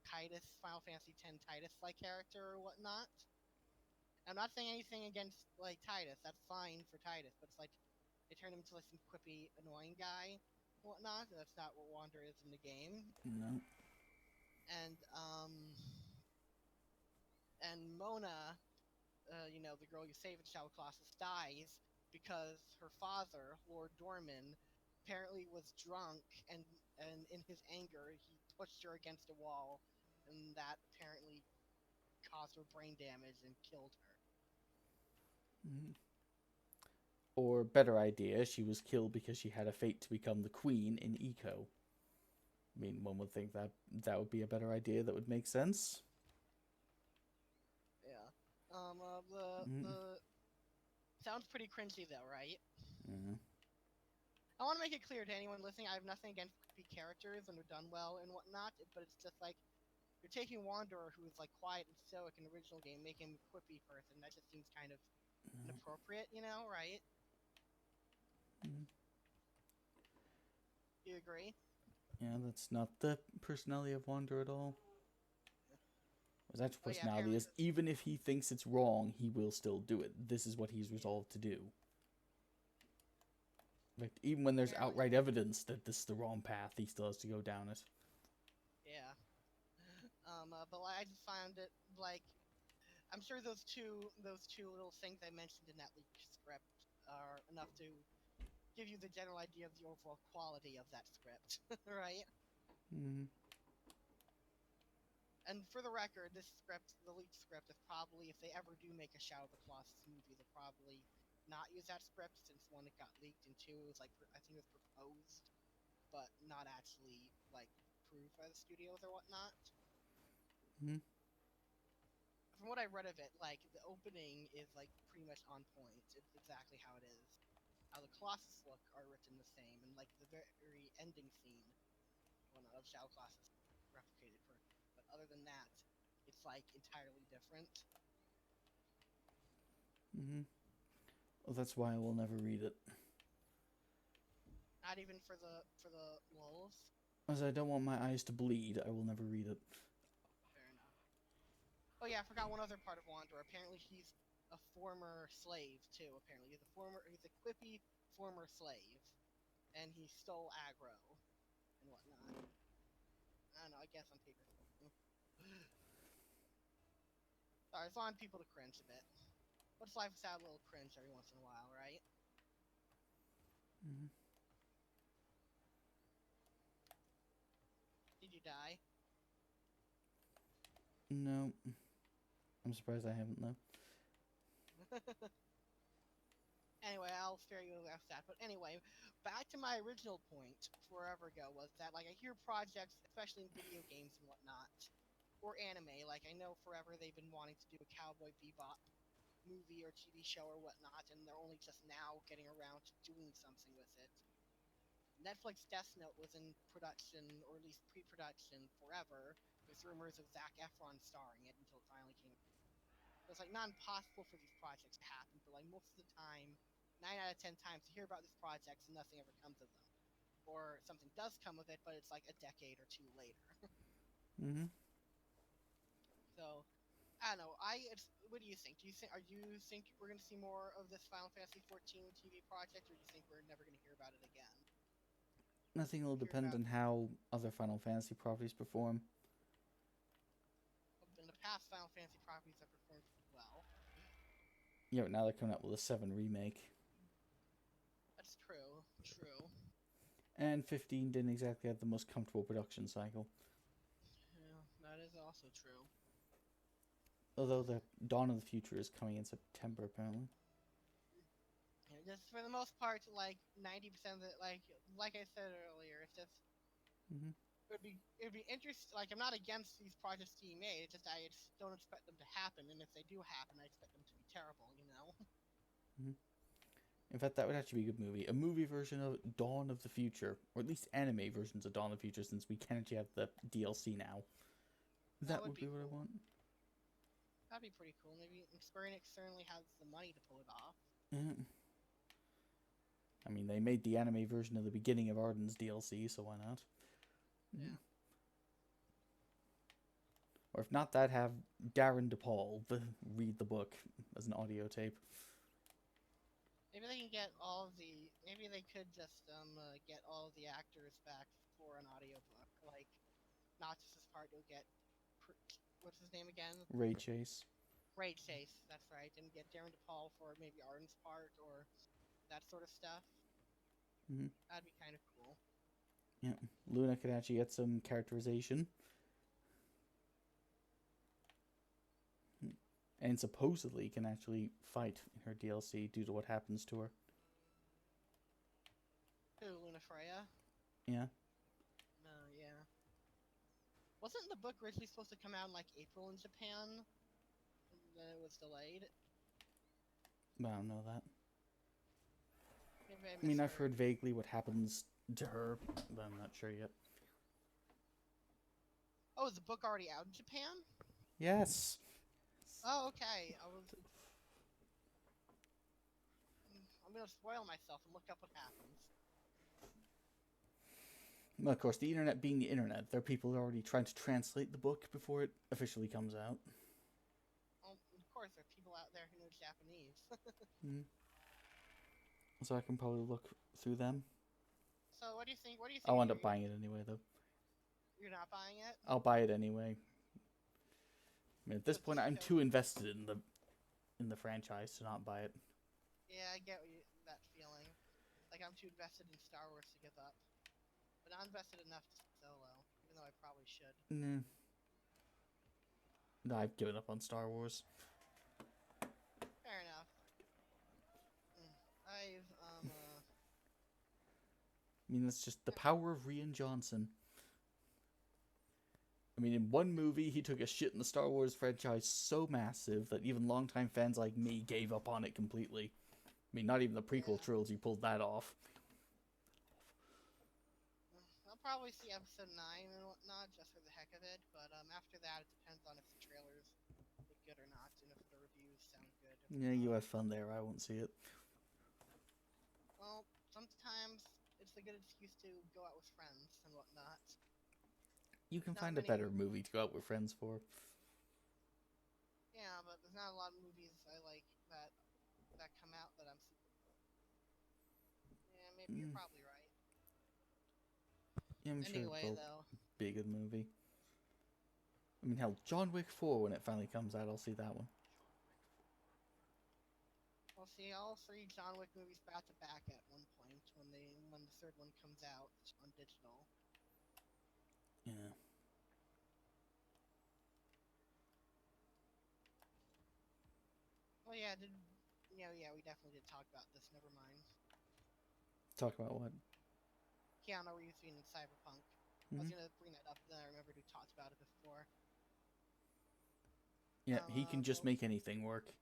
Titus, Final Fantasy X Titus-like character or whatnot. I'm not saying anything against like Titus. That's fine for Titus, but it's like they turned him into like some quippy, annoying guy, and whatnot. That's not what Wander is in the game. No. And Mona, the girl you save in Shadow Colossus, dies because her father, Lord Dorman, apparently was drunk, and in his anger he pushed her against a wall, and that apparently caused her brain damage and killed her. Or, better idea, she was killed because she had a fate to become the queen in Eco. I mean, one would think that that would be a better idea that would make sense. Yeah. The sounds pretty cringy though, right? Mm. I want to make it clear to anyone listening, I have nothing against creepy characters and they're done well and whatnot, but it's just like you're taking Wanderer, who is like quiet and stoic in the original game, making him a quippy person. That just seems kind of inappropriate, right? Mm. Do you agree? Yeah, that's not the personality of Wander at all. His actual Oh yeah, personality apparently. is even if he thinks it's wrong, he will still do it. This is what he's resolved to do. Like, even when there's Apparently, outright evidence that this is the wrong path, he still has to go down it. yeah. But like, I just found it like I'm sure those two little things I mentioned in that leak script are enough to give you the general idea of the overall quality of that script, right? Mm. And for the record, this script, the leaked script, is probably, if they ever do make a Shadow of the Colossus movie, they'll probably not use that script, since one, it got leaked, and two, it was like, I think it was proposed, but not actually like approved by the studios or whatnot. Mm. From what I read of it, like the opening is like pretty much on point. It's exactly how it is. How the Colossus look are written the same, and like the very ending scene of Shadow Colossus replicated perfectly. But other than that, it's like entirely different. Mm-hmm. Well, that's why I will never read it. Not even for the lulls. As I don't want my eyes to bleed, I will never read it. Fair enough. Oh yeah, I forgot one other part of Wanderer. Apparently he's a former slave too. Apparently he's a quippy former slave, and he stole aggro and whatnot. I don't know. I guess on paper. Sorry, it's on people to cringe a bit. What's life without a little cringe every once in a while, right? Mm-hmm. Did you die? No. I'm surprised I haven't, though. Anyway, I'll spare you that. But anyway, back to my original point forever ago was that like I hear projects, especially in video games and whatnot, or anime. Like I know forever they've been wanting to do a Cowboy Bebop movie or TV show or whatnot, and they're only just now getting around to doing something with it. Netflix Death Note was in production, or at least pre-production, forever, with rumors of Zac Efron starring it until it finally came. So it's like not impossible for these projects to happen, but like most of the time, 9 out of 10 times, you hear about these projects and nothing ever comes of them, or something does come of it, but it's like a decade or two later. Mm-hmm. So I don't know. What do you think? Do you think we're gonna see more of this Final Fantasy 14 TV project, or do you think we're never gonna hear about it again? I think it'll We've heard depend about on how other Final Fantasy properties perform. in the past Final Fantasy properties have performed well. Yeah, but now they're coming out with a 7 remake. That's true. True. And 15 didn't exactly have the most comfortable production cycle. Yeah, that is also true. Although the Dawn of the Future is coming in September, apparently. Yeah, just for the most part, like 90% of it, like I said earlier, it's just Mm-hmm. it would be interesting. Like I'm not against these projects being made. It's just I just don't expect them to happen, and if they do happen, I expect them to be terrible. Mm-hmm. In fact, that would actually be a good movie. A movie version of Dawn of the Future, or at least anime versions of Dawn of the Future, since we can actually have the DLC now. That That would would be be what I cool. want. That'd be pretty cool. Maybe Square Enix certainly has the money to pull it off. Yeah. I mean, they made the anime version of the beginning of Arden's DLC, so why not? Mm-hmm. Yeah. Or if not that, have Darren DePaul read the book as an audio tape. Maybe they can get all of the. Maybe they could just get all of the actors back for an audiobook. Like Notch's part, you'll get. What's his name again? Ray Chase. Ray Chase. That's right. And get Darren DePaul for maybe Arden's part or that sort of stuff. Mm-hmm. That'd be kind of cool. Yeah, Luna could actually get some characterization. And supposedly can actually fight in her DLC due to what happens to her. Who, Luna Freya? Yeah. No, yeah. Wasn't the book originally supposed to come out in like April in Japan? And then it was delayed? But I don't know that. Maybe I mean, I've heard vaguely what happens to her, but I'm not sure yet. Oh, is the book already out in Japan? Yes. Oh, okay. I'm gonna spoil myself and look up what happens. Well, of course, the internet being the internet, there are people already trying to translate the book before it officially comes out. Well, of course, there are people out there who know Japanese. So I can probably look through them. So, what do you think? I'll end up buying it anyway, though. You're not buying it? I'll buy it anyway. I mean, at this point, I'm too invested in the franchise to not buy it. Yeah, I get that feeling. Like I'm too invested in Star Wars to give up, but not invested enough to Solo, even though I probably should. No, I've given up on Star Wars. Fair enough. I mean, that's just the power of Rian Johnson. I mean, in one movie, he took a shit in the Star Wars franchise so massive that even longtime fans like me gave up on it completely. I mean, not even the prequel trilogy pulled that off. I'll probably see episode 9 and whatnot just for the heck of it, but after that, it depends on if the trailers look good or not, and if the reviews sound good. Yeah, you have fun there. I won't see it. Well, sometimes it's a good excuse to go out with friends and whatnot. You can find a better movie to go out with friends for. Yeah, but there's not a lot of movies I like that come out that I'm super... Yeah, maybe you're probably right. Yeah, I'm anyway, sure it'll be a good movie. I mean, hell, John Wick 4, when it finally comes out, I'll see that one. I'll see all 3 John Wick movies back to back at one point when the third one comes out on digital. Yeah. Oh yeah, we definitely did talk about this. Never mind. Talk about what? Keanu Reeves being in Cyberpunk. I was gonna bring that up, then I remembered we talked about it before. Yeah, he can just make anything work.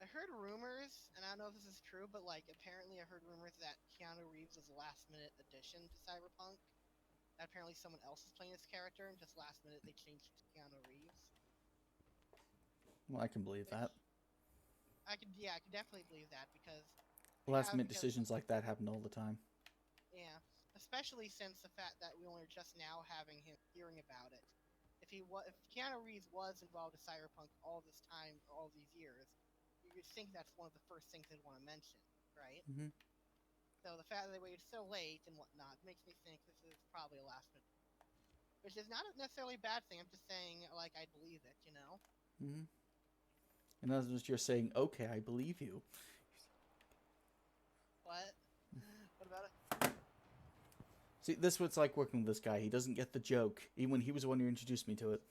I heard rumors, and I don't know if this is true, but like apparently I heard rumors that Keanu Reeves was a last-minute addition to Cyberpunk. That apparently someone else is playing this character, and just last minute they changed it to Keanu Reeves. Well, I can believe that. I could definitely believe that because last-minute decisions like that happen all the time. Yeah, especially since the fact that we only just now having him hearing about it. If Keanu Reeves was involved in Cyberpunk all this time, all these years, you'd think that's one of the first things they'd want to mention, right? So the fact that they waited so late and whatnot makes me think this is probably a last minute, which is not necessarily a bad thing. I'm just saying, like, I believe it, you know? And as you're saying, okay, I believe you. What? What about it? See, this is what it's like working with this guy. He doesn't get the joke, even when he was the one who introduced me to it.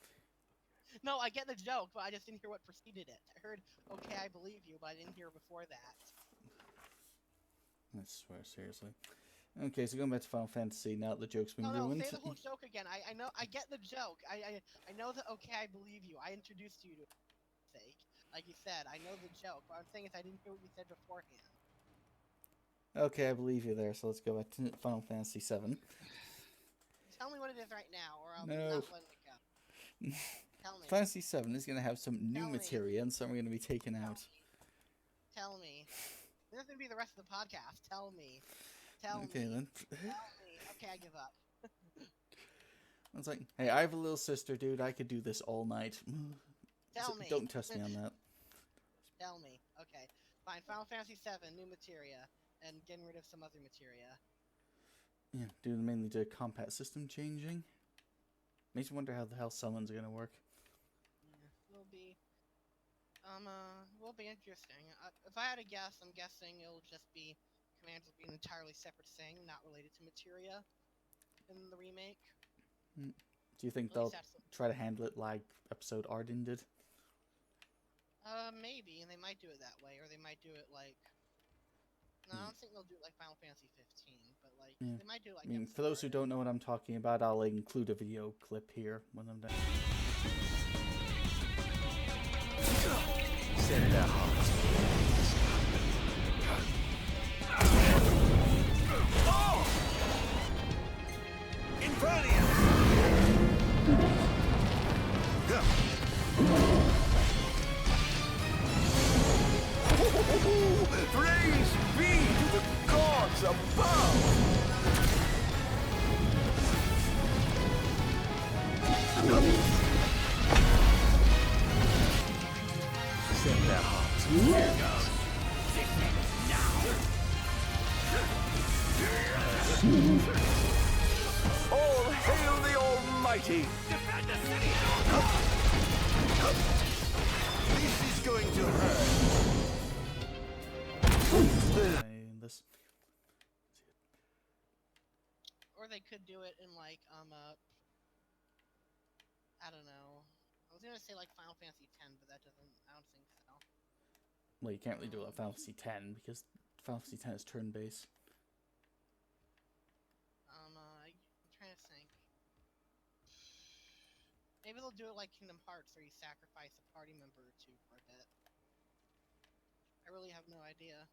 No, I get the joke, but I just didn't hear what preceded it. I heard, okay, I believe you, but I didn't hear before that. I swear, seriously. Okay, so going back to Final Fantasy, now that the joke's been ruined. No, say the whole joke again. I know, I get the joke. I know that, okay, I believe you. I introduced you to it, sake. Like you said, I know the joke, but I'm saying is I didn't hear what you said beforehand. Okay, I believe you there, so let's go back to Final Fantasy VII. Tell me what it is right now, or I'll not letting it go. Tell me. Fantasy VII is going to have some new materia, and some are going to be taken out. Tell me. This is going to be the rest of the podcast. Tell me. Tell okay, me. then. Tell me. Okay, I give up. It's like, hey, I have a little sister, dude. I could do this all night. Tell me. Don't test me on that. Tell me. Okay. Fine. Final Fantasy VII, new materia, and getting rid of some other materia. Yeah, due mainly to combat system changing. Makes me wonder how the hell summons are gonna work. Yeah, will be interesting. If I had to guess, I'm guessing it'll just be commands will be an entirely separate thing, not related to materia in the remake. Do you think At least they'll that's try to handle it like episode Arden did? maybe, and they might do it that way, or they might do it like. No, I don't think they'll do it like Final Fantasy 15, but like they might do it like. I mean, episode for those who Arden. don't know what I'm talking about, I'll include a video clip here when I'm done. Set their hearts. Oh! Infernium! Praise be to the gods above! Set their hearts. Here goes. All hail the Almighty! Defend the city! This is going to hurt. This. Or they could do it in like I don't know. I was gonna say like Final Fantasy X, but that doesn't. I don't think so. Well, you can't really do it like Final Fantasy X because Final Fantasy X is turn-based. I'm trying to think. Maybe they'll do it like Kingdom Hearts, where you sacrifice a party member or two for a bit. I really have no idea.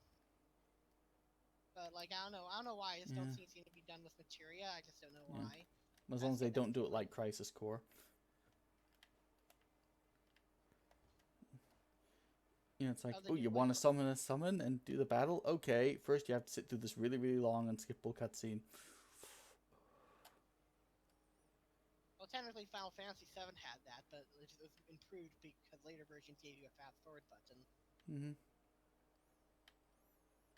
But like I don't know why. I just don't seem to be done with materia. I just don't know why. As long as they don't do it like Crisis Core. Yeah, it's like, oh, you want to summon a summon and do the battle? Okay, first you have to sit through this really, really long and skippable cutscene. Well, technically Final Fantasy VII had that, but it was improved because later versions gave you a fast forward button.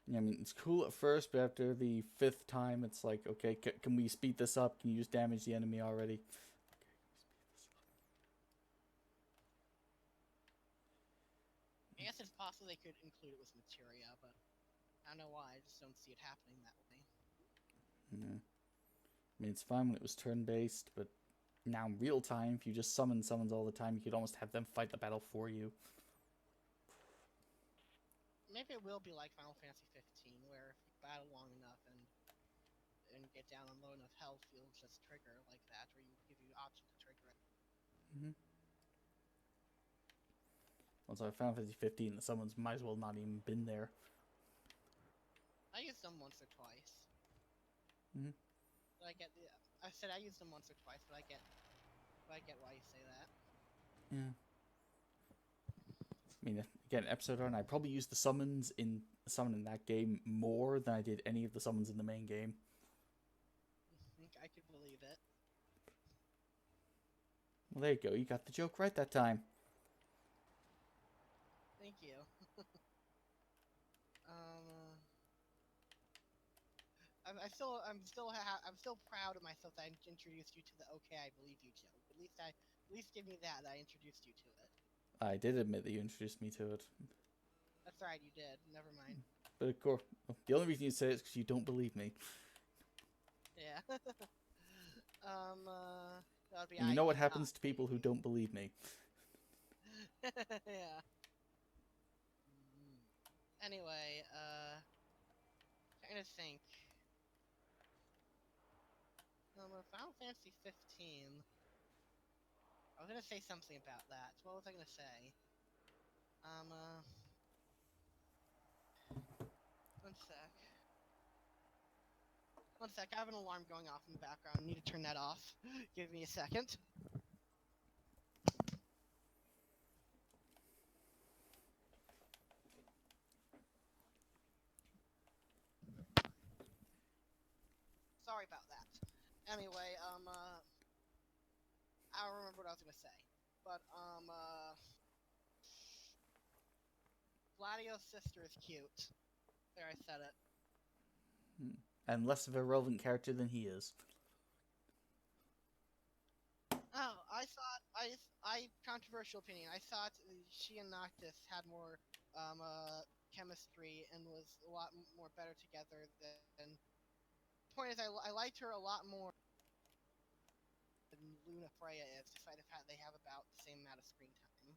Yeah, I mean, it's cool at first, but after the 5th time, it's like, okay, can we speed this up? Can you just damage the enemy already? I guess it's possible they could include it with materia, but I don't know why. I just don't see it happening that way. Yeah. I mean, it's fine when it was turn-based, but now in real time, if you just summons all the time, you could almost have them fight the battle for you. Maybe it will be like Final Fantasy 15, where if you battle long enough and get down on low enough health, you'll just trigger like that, or you give you the option to trigger it. Also, Final Fantasy 15, the summons might as well not even been there. I used them once or twice. But I said I used them once or twice, but I get why you say that. Yeah. I mean, again, episode 1, I probably used the summons in that game more than I did any of the summons in the main game. I could believe it. Well, there you go. You got the joke right that time. Thank you. I'm still proud of myself that I introduced you to the okay, I believe you joke. At least give me that I introduced you to it. I did admit that you introduced me to it. That's right, you did. Never mind. But of course, the only reason you say it is because you don't believe me. Yeah. And you know what happens to people who don't believe me. Yeah. Anyway, trying to think. Final Fantasy 15. I was gonna say something about that. What was I gonna say? One sec. One sec. I have an alarm going off in the background. I need to turn that off. Give me a second. Sorry about that. Anyway, I'll remember what I was gonna say. But Gladio's sister is cute. There, I said it. And less of a relevant character than he is. Oh, I controversial opinion. I thought she and Noctis had more chemistry and was a lot more better together than. Point is, I liked her a lot more than Luna Freya is, despite the fact they have about the same amount of screen time.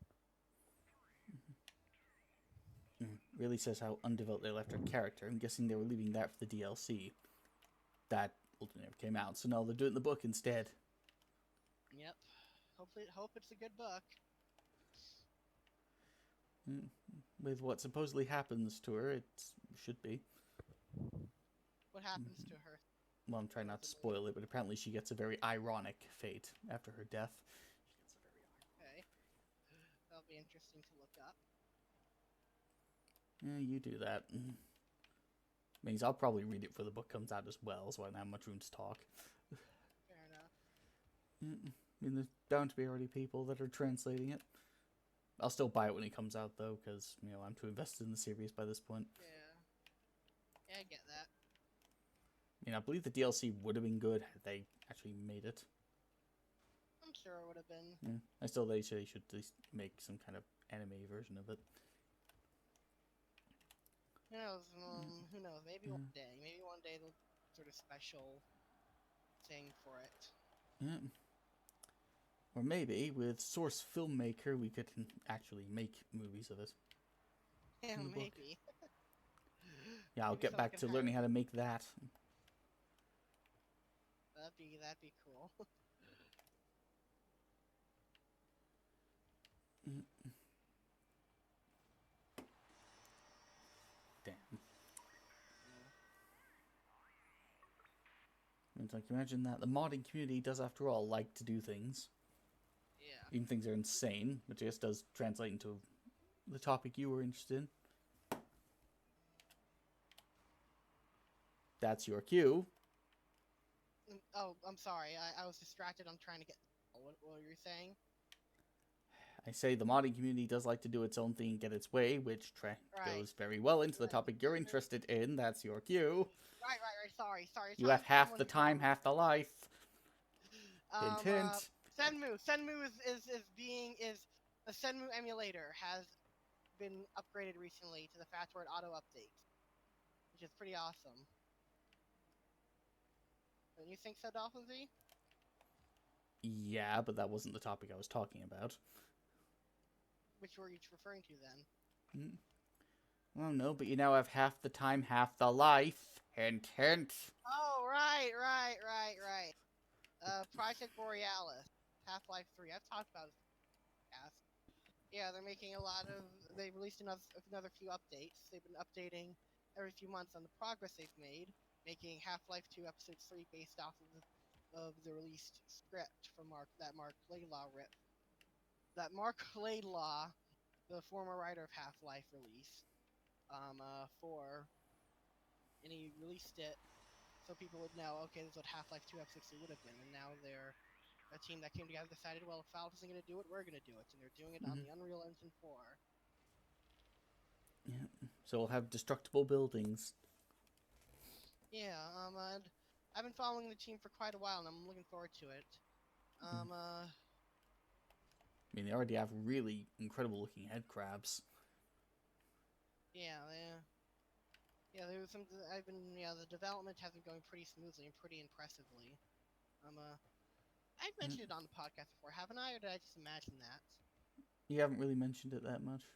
Really says how undeveloped they left her character. I'm guessing they were leaving that for the DLC. That ultimately never came out, so no, they're doing the book instead. Yep. Hope it's a good book. With what supposedly happens to her, it should be. What happens to her? Well, I'm trying not to spoil it, but apparently she gets a very ironic fate after her death. Okay. That'll be interesting to look up. Yeah, you do that. Means I'll probably read it before the book comes out as well, so I don't have much room to talk. Fair enough. I mean, there's bound to be already people that are translating it. I'll still buy it when it comes out, though, because, I'm too invested in the series by this point. Yeah, I get that. I believe the DLC would have been good had they actually made it. I'm sure it would have been. I still think they should at least make some kind of anime version of it. Who knows? Who knows? Maybe one day. Maybe one day they'll sort of special thing for it. Yeah. Or maybe, with Source Filmmaker, we could actually make movies of it. Yeah, maybe. Yeah, I'll Maybe get back to learning how to make that. That'd be cool. Damn. It's like, imagine that. The modding community does, after all, like to do things. Yeah. Even things are insane, but just does translate into the topic you were interested in. That's your cue. Oh, I'm sorry. I was distracted. I'm trying to get. What were you saying? I say the modding community does like to do its own thing and get its way, which goes very well into the topic you're interested in. That's your cue. Right. Sorry. You have half the time, half the life. Hint, hint. Senmu is the Senmu emulator has been upgraded recently to the fast forward auto updates, which is pretty awesome. Don't you think so, DolphinVi? Yeah, but that wasn't the topic I was talking about. Which were you referring to then? Oh no, but you now have half the time, half the life. Hint, hint. Oh, right. Project Borealis, Half-Life 3. I've talked about it. Yeah, they're making a lot of. They released another few updates. They've been updating every few months on the progress they've made, making Half-Life 2 Episode 3 based off of the released script from Mark Laidlaw, the former writer of Half-Life, released. And he released it so people would know, okay, this is what Half-Life 2 Episode 2 would have been, and now they're a team that came together decided, well, if Valve isn't going to do it, we're going to do it, and they're doing it on the Unreal Engine 4. Yeah, so we'll have destructible buildings. Yeah, and I've been following the team for quite a while, and I'm looking forward to it. I mean, they already have really incredible looking head crabs. Yeah, there was some. The development has been going pretty smoothly and pretty impressively. I've mentioned it on the podcast before, haven't I, or did I just imagine that? You haven't really mentioned it that much.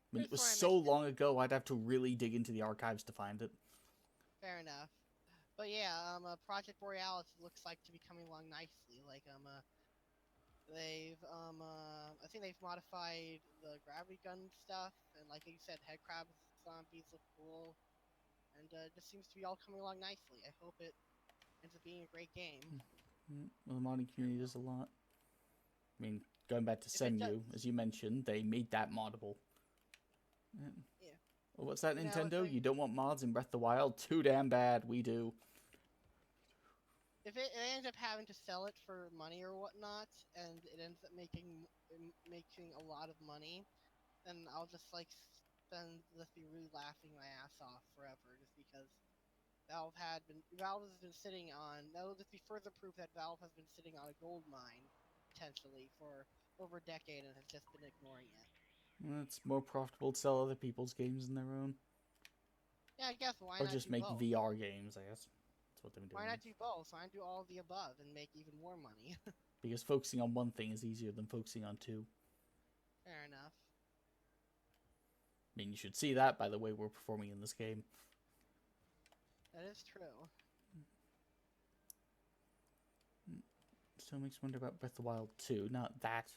I mean, it was Before I so mentioned long ago, I'd have to really dig into the archives to find it. Fair enough. But yeah, Project Borealis looks like to be coming along nicely. Like, I think they've modified the gravity gun stuff, and like you said, head crab zombies look cool, and it just seems to be all coming along nicely. I hope it ends up being a great game. Well, the modding community does a lot. I mean, going back to Senmu, as you mentioned, they made that moddable. Yeah. Well, what's that, Nintendo? You don't want mods in Breath of the Wild? Too damn bad, we do. If if it ends up having to sell it for money or whatnot, and it ends up making a lot of money, then I'll just like just be really laughing my ass off forever, just because Valve has been sitting on. That will just be further proof that Valve has been sitting on a gold mine, potentially for over a decade and has just been ignoring it. Well, it's more profitable to sell other people's games than their own. Yeah, I guess why Or not just do make both? VR games, I guess. That's what they've been Why doing. not do both? Why not do all of the above and make even more money? Because focusing on one thing is easier than focusing on two. Fair enough. I mean, you should see that by the way we're performing in this game. That is true. Still makes me wonder about Breath of the Wild 2. Now, that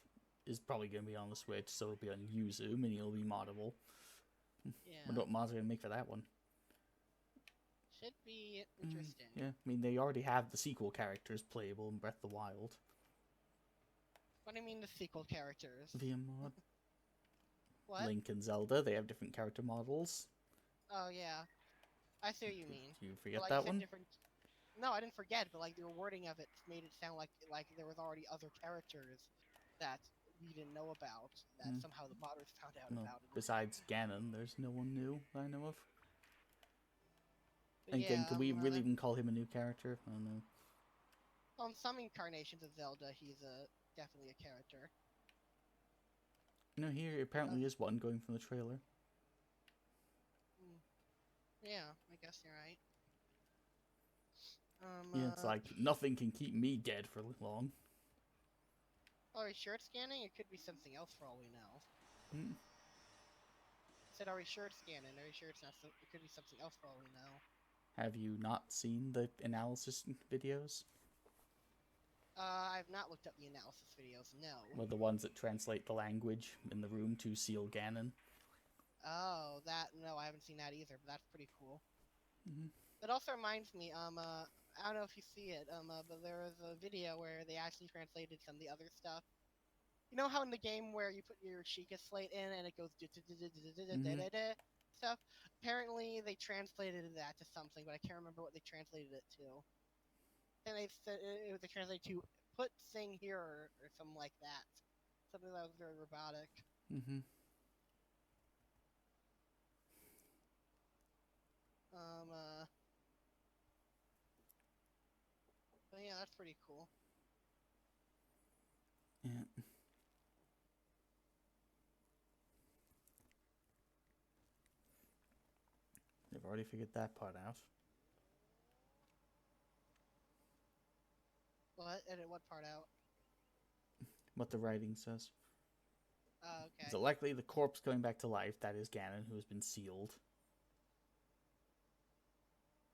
is probably going to be on the Switch, so it'll be on Yuzu, meaning it'll be moddable. Yeah. Wonder what mods are going to make for that one. Should be interesting. Yeah, I mean, they already have the sequel characters playable in Breath of the Wild. What do you mean the sequel characters? Via mod. What? Link and Zelda, they have different character models. Oh yeah, I see what you mean. Do you But, forget like, that you said one? different. No, I didn't forget, but like the wording of it made it sound like there was already other characters that we didn't know about that somehow the modders found out No, about. besides Ganon, there's no one new that I know of. But And again, yeah, can we really even call him a new character? I don't know. on some incarnations of Zelda, he's definitely a character. No, here apparently is one going from the trailer. Yeah, I guess you're right. Yeah, it's like, nothing can keep me dead for long. Oh, are you sure it's scanning? It could be something else for all we know. Hmm. I said, are we sure it's scanning? Are you sure it's not? It could be something else for all we know. Have you not seen the analysis videos? I've not looked up the analysis videos. No. Well, the ones that translate the language in the room to seal Ganon. Oh, that no, I haven't seen that either. But that's pretty cool. Mhm. That also reminds me. I don't know if you see it. But there was a video where they actually translated some of the other stuff. You know how in the game where you put your Sheikah slate in and it goes stuff? Apparently they translated that to something, but I can't remember what they translated it to. And they said they translated to put sing here or something like that. Something that was very robotic. Mm-hmm. But yeah, that's pretty cool. Yeah. They've already figured that part out. What? Edit what part out? What the writing says. Oh, okay. Is it likely the corpse coming back to life, that is Ganon, who has been sealed?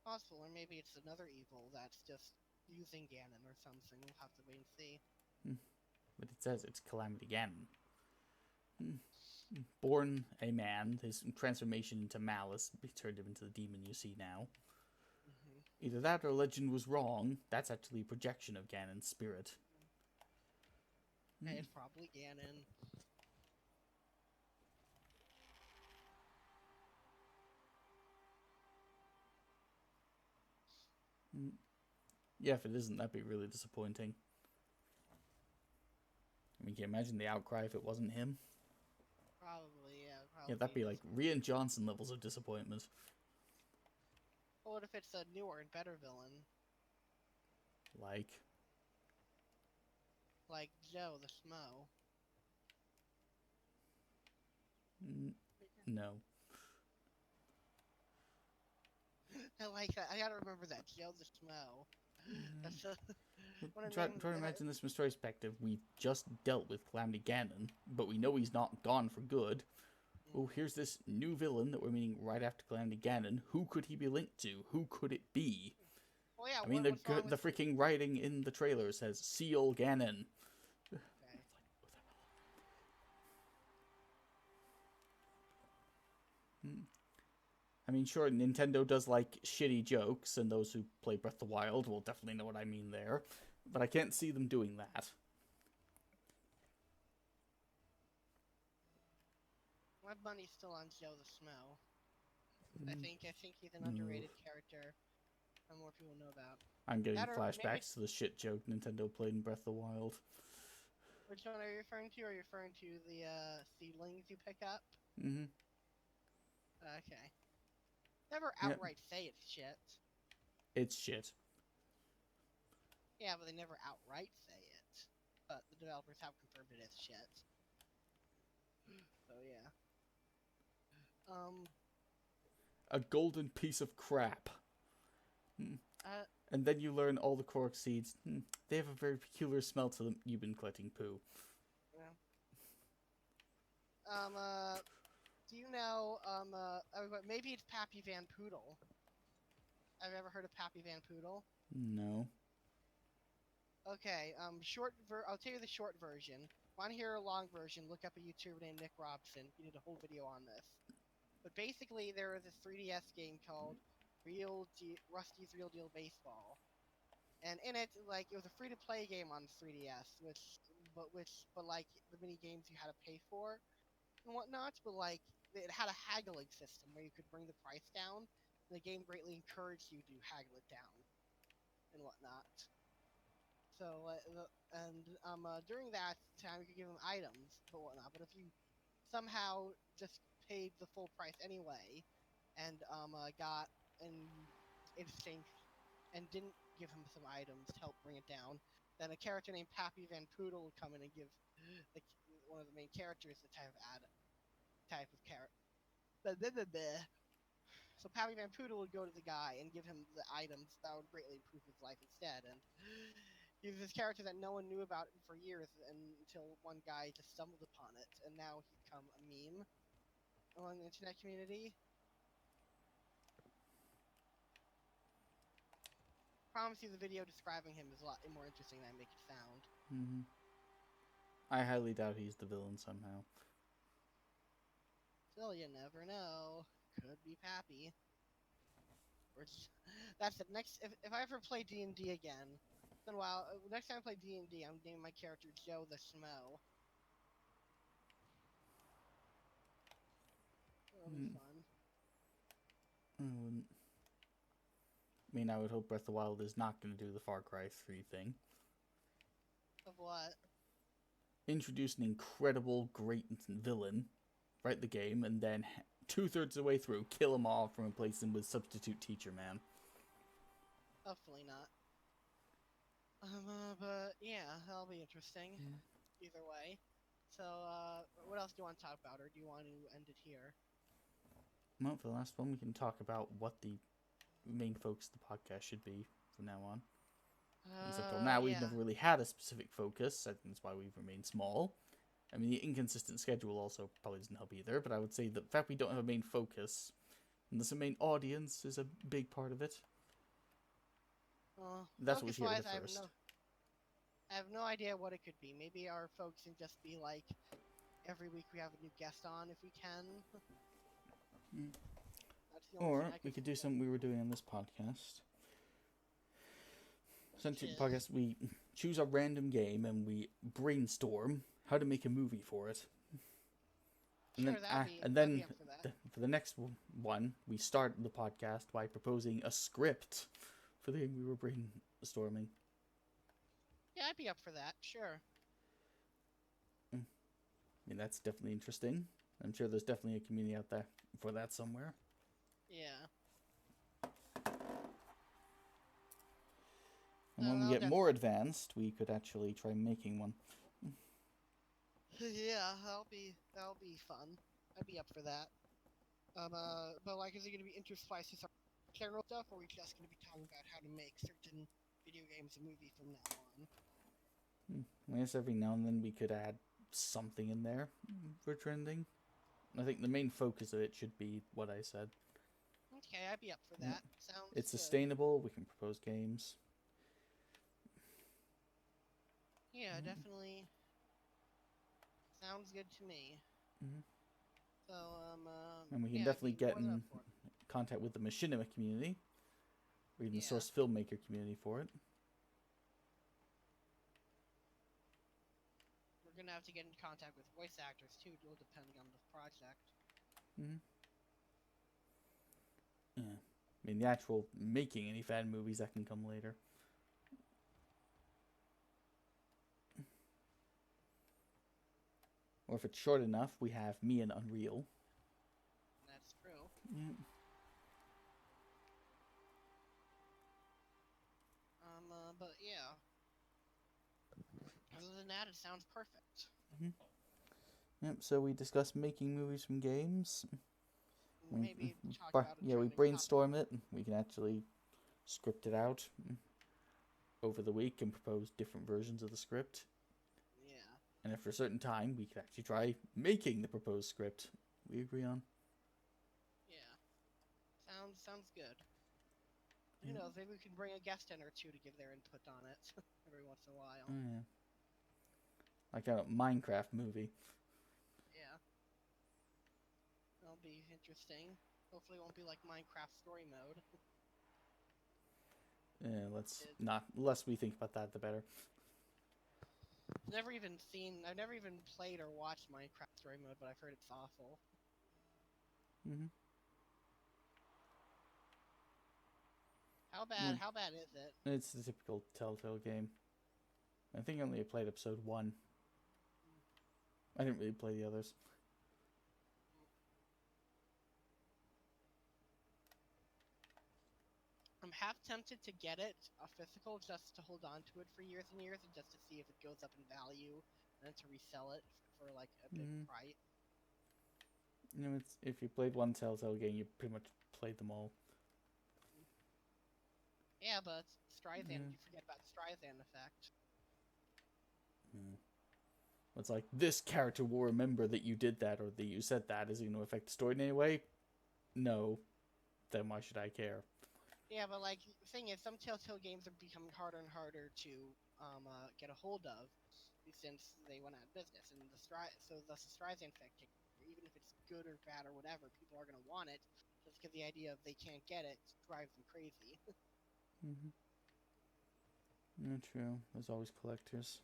Possible, or maybe it's another evil that's just using Ganon or something. We'll have to wait and see. But it says it's Calamity Ganon. Born a man, his transformation into malice turned him into the demon you see now. Either that or legend was wrong. That's actually a projection of Ganon's spirit. Hey, it's probably Ganon. Yeah, if it isn't, that'd be really disappointing. I mean, can you imagine the outcry if it wasn't him? Probably, yeah. Yeah, that'd be like Rian Johnson levels of disappointment. Well, what if it's a newer and better villain? Like Joe the Smo. No. I like that. I gotta remember that. Joe the Smo. That's Try to imagine this from Story's perspective. We've just dealt with Calamity Ganon, but we know he's not gone for good. Oh, here's this new villain that we're meeting right after Calamity Ganon. Who could he be linked to? Who could it be? Well, yeah, I mean, the freaking writing in the trailer says, Seal Ganon. Okay. I mean, sure, Nintendo does like shitty jokes, and those who play Breath of the Wild will definitely know what I mean there. But I can't see them doing that. My bunny's still on Joe the Smo. I think he's an underrated character. and more people know about. I'm getting That or maybe flashbacks to the shit joke Nintendo played in Breath of the Wild. which one are you referring to? Are you referring to the seedlings you pick up? Mm-hmm. Okay. Never Yep. outright say it's shit. It's shit. Yeah, but they never outright say it. But the developers have confirmed it is shit. So yeah. Um. A golden piece of crap. Uh. And then you learn all the Korok seeds. They have a very peculiar smell to them. You've been collecting poo. Yeah. Do you know? Maybe it's Pappy Van Poodle. Have you ever heard of Pappy Van Poodle? No. Okay. I'll tell you the short version. Want to hear a long version? Look up a YouTuber named Nick Robson. He did a whole video on this. But basically, there was this 3DS game called Rusty's Real Deal Baseball, and in it, like, it was a free-to-play game on 3DS, but like the mini games you had to pay for and whatnot. But like, it had a haggling system where you could bring the price down, and the game greatly encouraged you to haggle it down and whatnot. So, during that time, you could give them items, but whatnot. But if you somehow just paid the full price anyway, and got in exchange and didn't give him some items to help bring it down, then a character named Pappy Van Poodle would come in and give like one of the main characters the type of character. So Pappy Van Poodle would go to the guy and give him the items that would greatly improve his life instead. And he was this character that no one knew about for years until one guy just stumbled upon it, and now he's become a meme among the internet community. Promise you the video describing him is a lot more interesting than I make it sound. Mm-hmm. I highly doubt he's the villain somehow. Still, you never know. Could be Pappy. That's it. If I ever play D&D again, then next time I play D&D, I'm naming my character Joe the Schmo. That'll be fun. I mean, I would hope Breath of the Wild is not going to do the Far Cry 3 thing. Of what? Introduce an incredible, great villain, write the game, and then 2/3 of the way through, kill him off and replace him with Substitute Teacher Man. Hopefully not. But yeah, that'll be interesting. Either way. So, what else do you want to talk about, or do you want to end it here? Well, for the last one, we can talk about what the main focus of the podcast should be from now on. Because up till now, we've never really had a specific focus. I think that's why we've remained small. I mean, the inconsistent schedule also probably doesn't help either, but I would say the fact we don't have a main focus and there's a main audience is a big part of it. That's what we should get first. I have no idea what it could be. Maybe our folks can just be like, every week we have a new guest on if we can. Or we could do something we were doing on this podcast. Sentient podcast, we choose a random game and we brainstorm how to make a movie for it. And then for the next one, we start the podcast by proposing a script for the game we were brainstorming. Yeah, I'd be up for that, sure. I mean, that's definitely interesting. I'm sure there's definitely a community out there for that somewhere. Yeah. And when we get more advanced, we could actually try making one. Yeah, that'll be fun. I'd be up for that. But like, is it gonna be interspliced with general stuff, or are we just gonna be talking about how to make certain video games a movie from now on? I guess every now and then we could add something in there for trending. I think the main focus of it should be what I said. Okay, I'd be up for that. Sounds It's good. sustainable. We can propose games. Yeah, definitely. Sounds good to me. So, and we can definitely get in contact with the machinima community, or even the source filmmaker community for it. We're gonna have to get in contact with voice actors too, depending on the project. Yeah. I mean, the actual making any fan movies, that can come later. Or if it's short enough, we have me and Unreal. That's true. Yeah. But yeah. Other than that, it sounds perfect. Yep, so we discuss making movies from games. Maybe talk about a Yeah, we trending brainstorm it. We can actually script it out over the week and propose different versions of the script. Yeah. And if for a certain time, we could actually try making the proposed script we agree on. Yeah. Sounds good. Who knows? Maybe we can bring a guest in or two to give their input on it every once in a while. Oh, yeah. Like a Minecraft movie. Yeah. That'll be interesting. Hopefully, it won't be like Minecraft story mode. Yeah, let's not. The less we think about that, the better. I've never even played or watched Minecraft story mode, but I've heard it's awful. How bad is it? It's the typical Telltale game. I think I only played episode 1. I didn't really play the others. I'm half tempted to get it a physical just to hold on to it for years and years, and just to see if it goes up in value, and then to resell it for like a big price. You know, it's, if you played one Telltale game, you pretty much played them all. Yeah, but Streisand, you forget about the Streisand effect. It's like, this character will remember that you did that or that you said that. Is it going to affect the story in any way? No. Then why should I care? Yeah, but like the thing is, some Telltale games are becoming harder and harder to get a hold of since they went out of business, and thus the Streisand effect. Even if it's good or bad or whatever, people are gonna want it just because the idea of they can't get it drives them crazy. Not true. There's always collectors.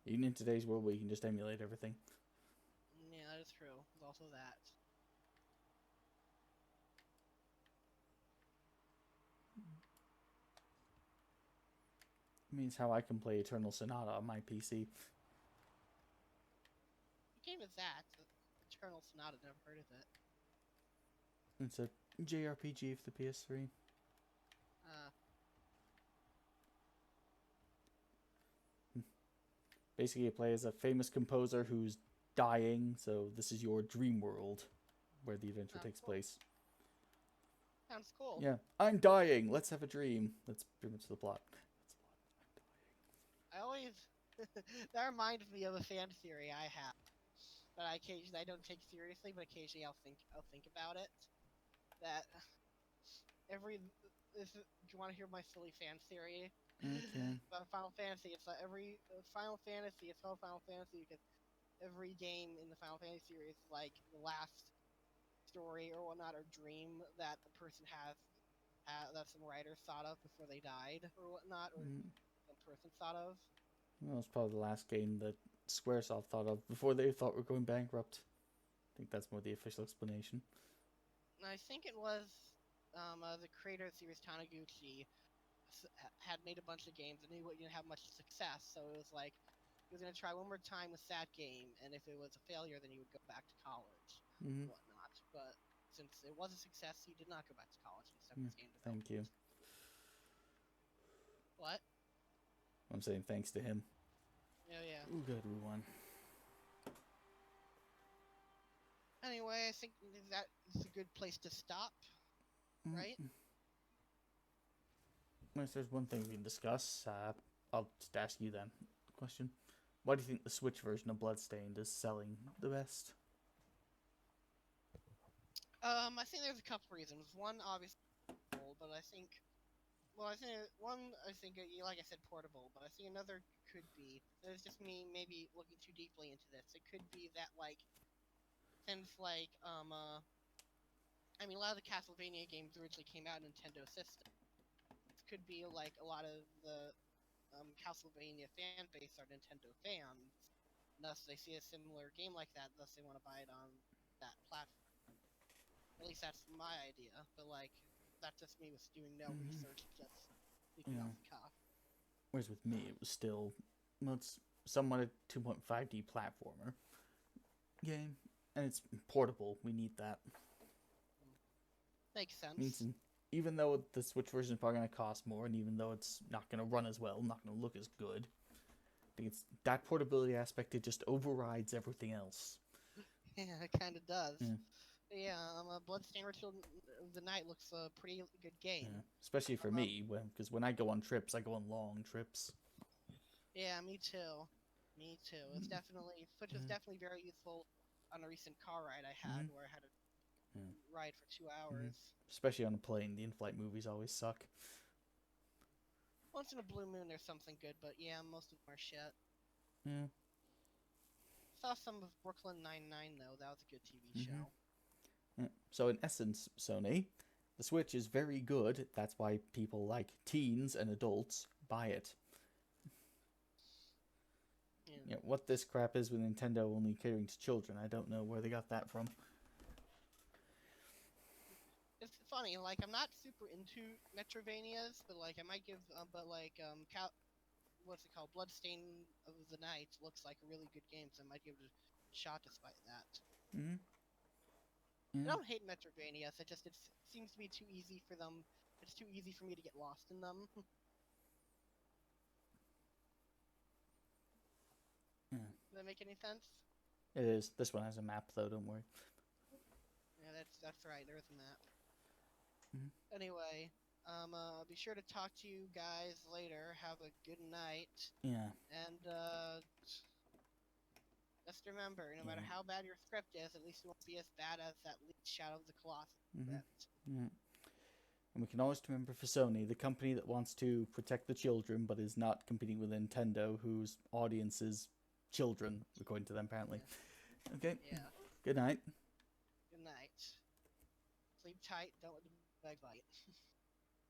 Even in today's world where you can just emulate everything. Yeah, that is true. There's also that. It means how I can play Eternal Sonata on my PC. What game is that? Eternal Sonata. Never heard of it. It's a JRPG for the PS3. Basically, you play as a famous composer who's dying, so this is your dream world where the adventure takes place. Sounds cool. Yeah, I'm dying. Let's have a dream. That's pretty much the plot. I always that reminds me of a fan theory I have, but I don't take seriously, but occasionally I'll think about it. That do you want to hear my silly fan theory? Okay. About Final Fantasy? It's like every Final Fantasy. It's called Final Fantasy because every game in the Final Fantasy series is like the last story or whatnot or dream that the person has that some writers thought of before they died or whatnot, or some person thought of. Well, it's probably the last game that Squaresoft thought of before they thought we're going bankrupt. I think that's more the official explanation. And I think it was the creator of the series, Taniguchi, had made a bunch of games and knew it didn't have much success, so it was like he was going to try one more time with that game, and if it was a failure, then he would go back to college and whatnot. But since it was a success, he did not go back to college and stuck with game development. Thank you. What? I'm saying thanks to him. Yeah. Ooh, good, we won. Anyway, I think that is a good place to stop, right? If there's one thing we can discuss, I'll just ask you then. Question: why do you think the Switch version of Bloodstained is selling the best? I think there's a couple reasons. One, obviously, but I think like I said, portable. But I think another could be, it's just me maybe looking too deeply into this. It could be that since I mean, a lot of the Castlevania games originally came out on Nintendo system. It could be like a lot of the Castlevania fan base are Nintendo fans, thus they see a similar game like that, thus they want to buy it on that platform. At least that's my idea. But like, that's just me with doing no research, just speaking Yeah. off the cuff. Whereas with me, it was still, well, it's somewhat a 2.5D platformer game, and it's portable. We need that. Makes sense. Means even though the Switch version is probably going to cost more, and even though it's not going to run as well, not going to look as good, I think it's that portability aspect. It just overrides everything else. Yeah, it kind of does. Yeah. Yeah, Bloodstained Ritual of the Night looks a pretty good game. Yeah. Especially for me, because when I go on trips, I go on long trips. Yeah, me too. Me too. It's definitely Switch was definitely very useful on a recent car ride I had, where I had to ride for 2 hours. Especially on a plane, the in-flight movies always suck. Once in a blue moon, there's something good, but yeah, most of them are shit. Yeah. Saw some of Brooklyn Nine-Nine though. That was a good TV show. Yeah. So in essence, Sony, the Switch is very good. That's why people like teens and adults buy it. Yeah, what this crap is with Nintendo only catering to children, I don't know where they got that from. It's funny, like I'm not super into Metrovanias, but like I might give, what's it called? Bloodstained of the Night looks like a really good game, so I might give it a shot despite that. Mm-hmm. I Yeah. don't hate Metrovanias. It seems to be too easy for them. It's too easy for me to get lost in them. Yeah. Does that make any sense? It is. This one has a map, though. Don't worry. Yeah, that's right. There is a map. Mm-hmm. Anyway, be sure to talk to you guys later. Have a good night. Yeah. And just remember, no matter how bad your script is, at least it won't be as bad as that leaked Shadow of the Colossus script. Yeah. And we can always remember for Sony, the company that wants to protect the children but is not competing with Nintendo, whose audience is children, according to them, apparently. Yeah. Okay. Yeah. Good night. Good night. Sleep tight. Don't let the bug bite.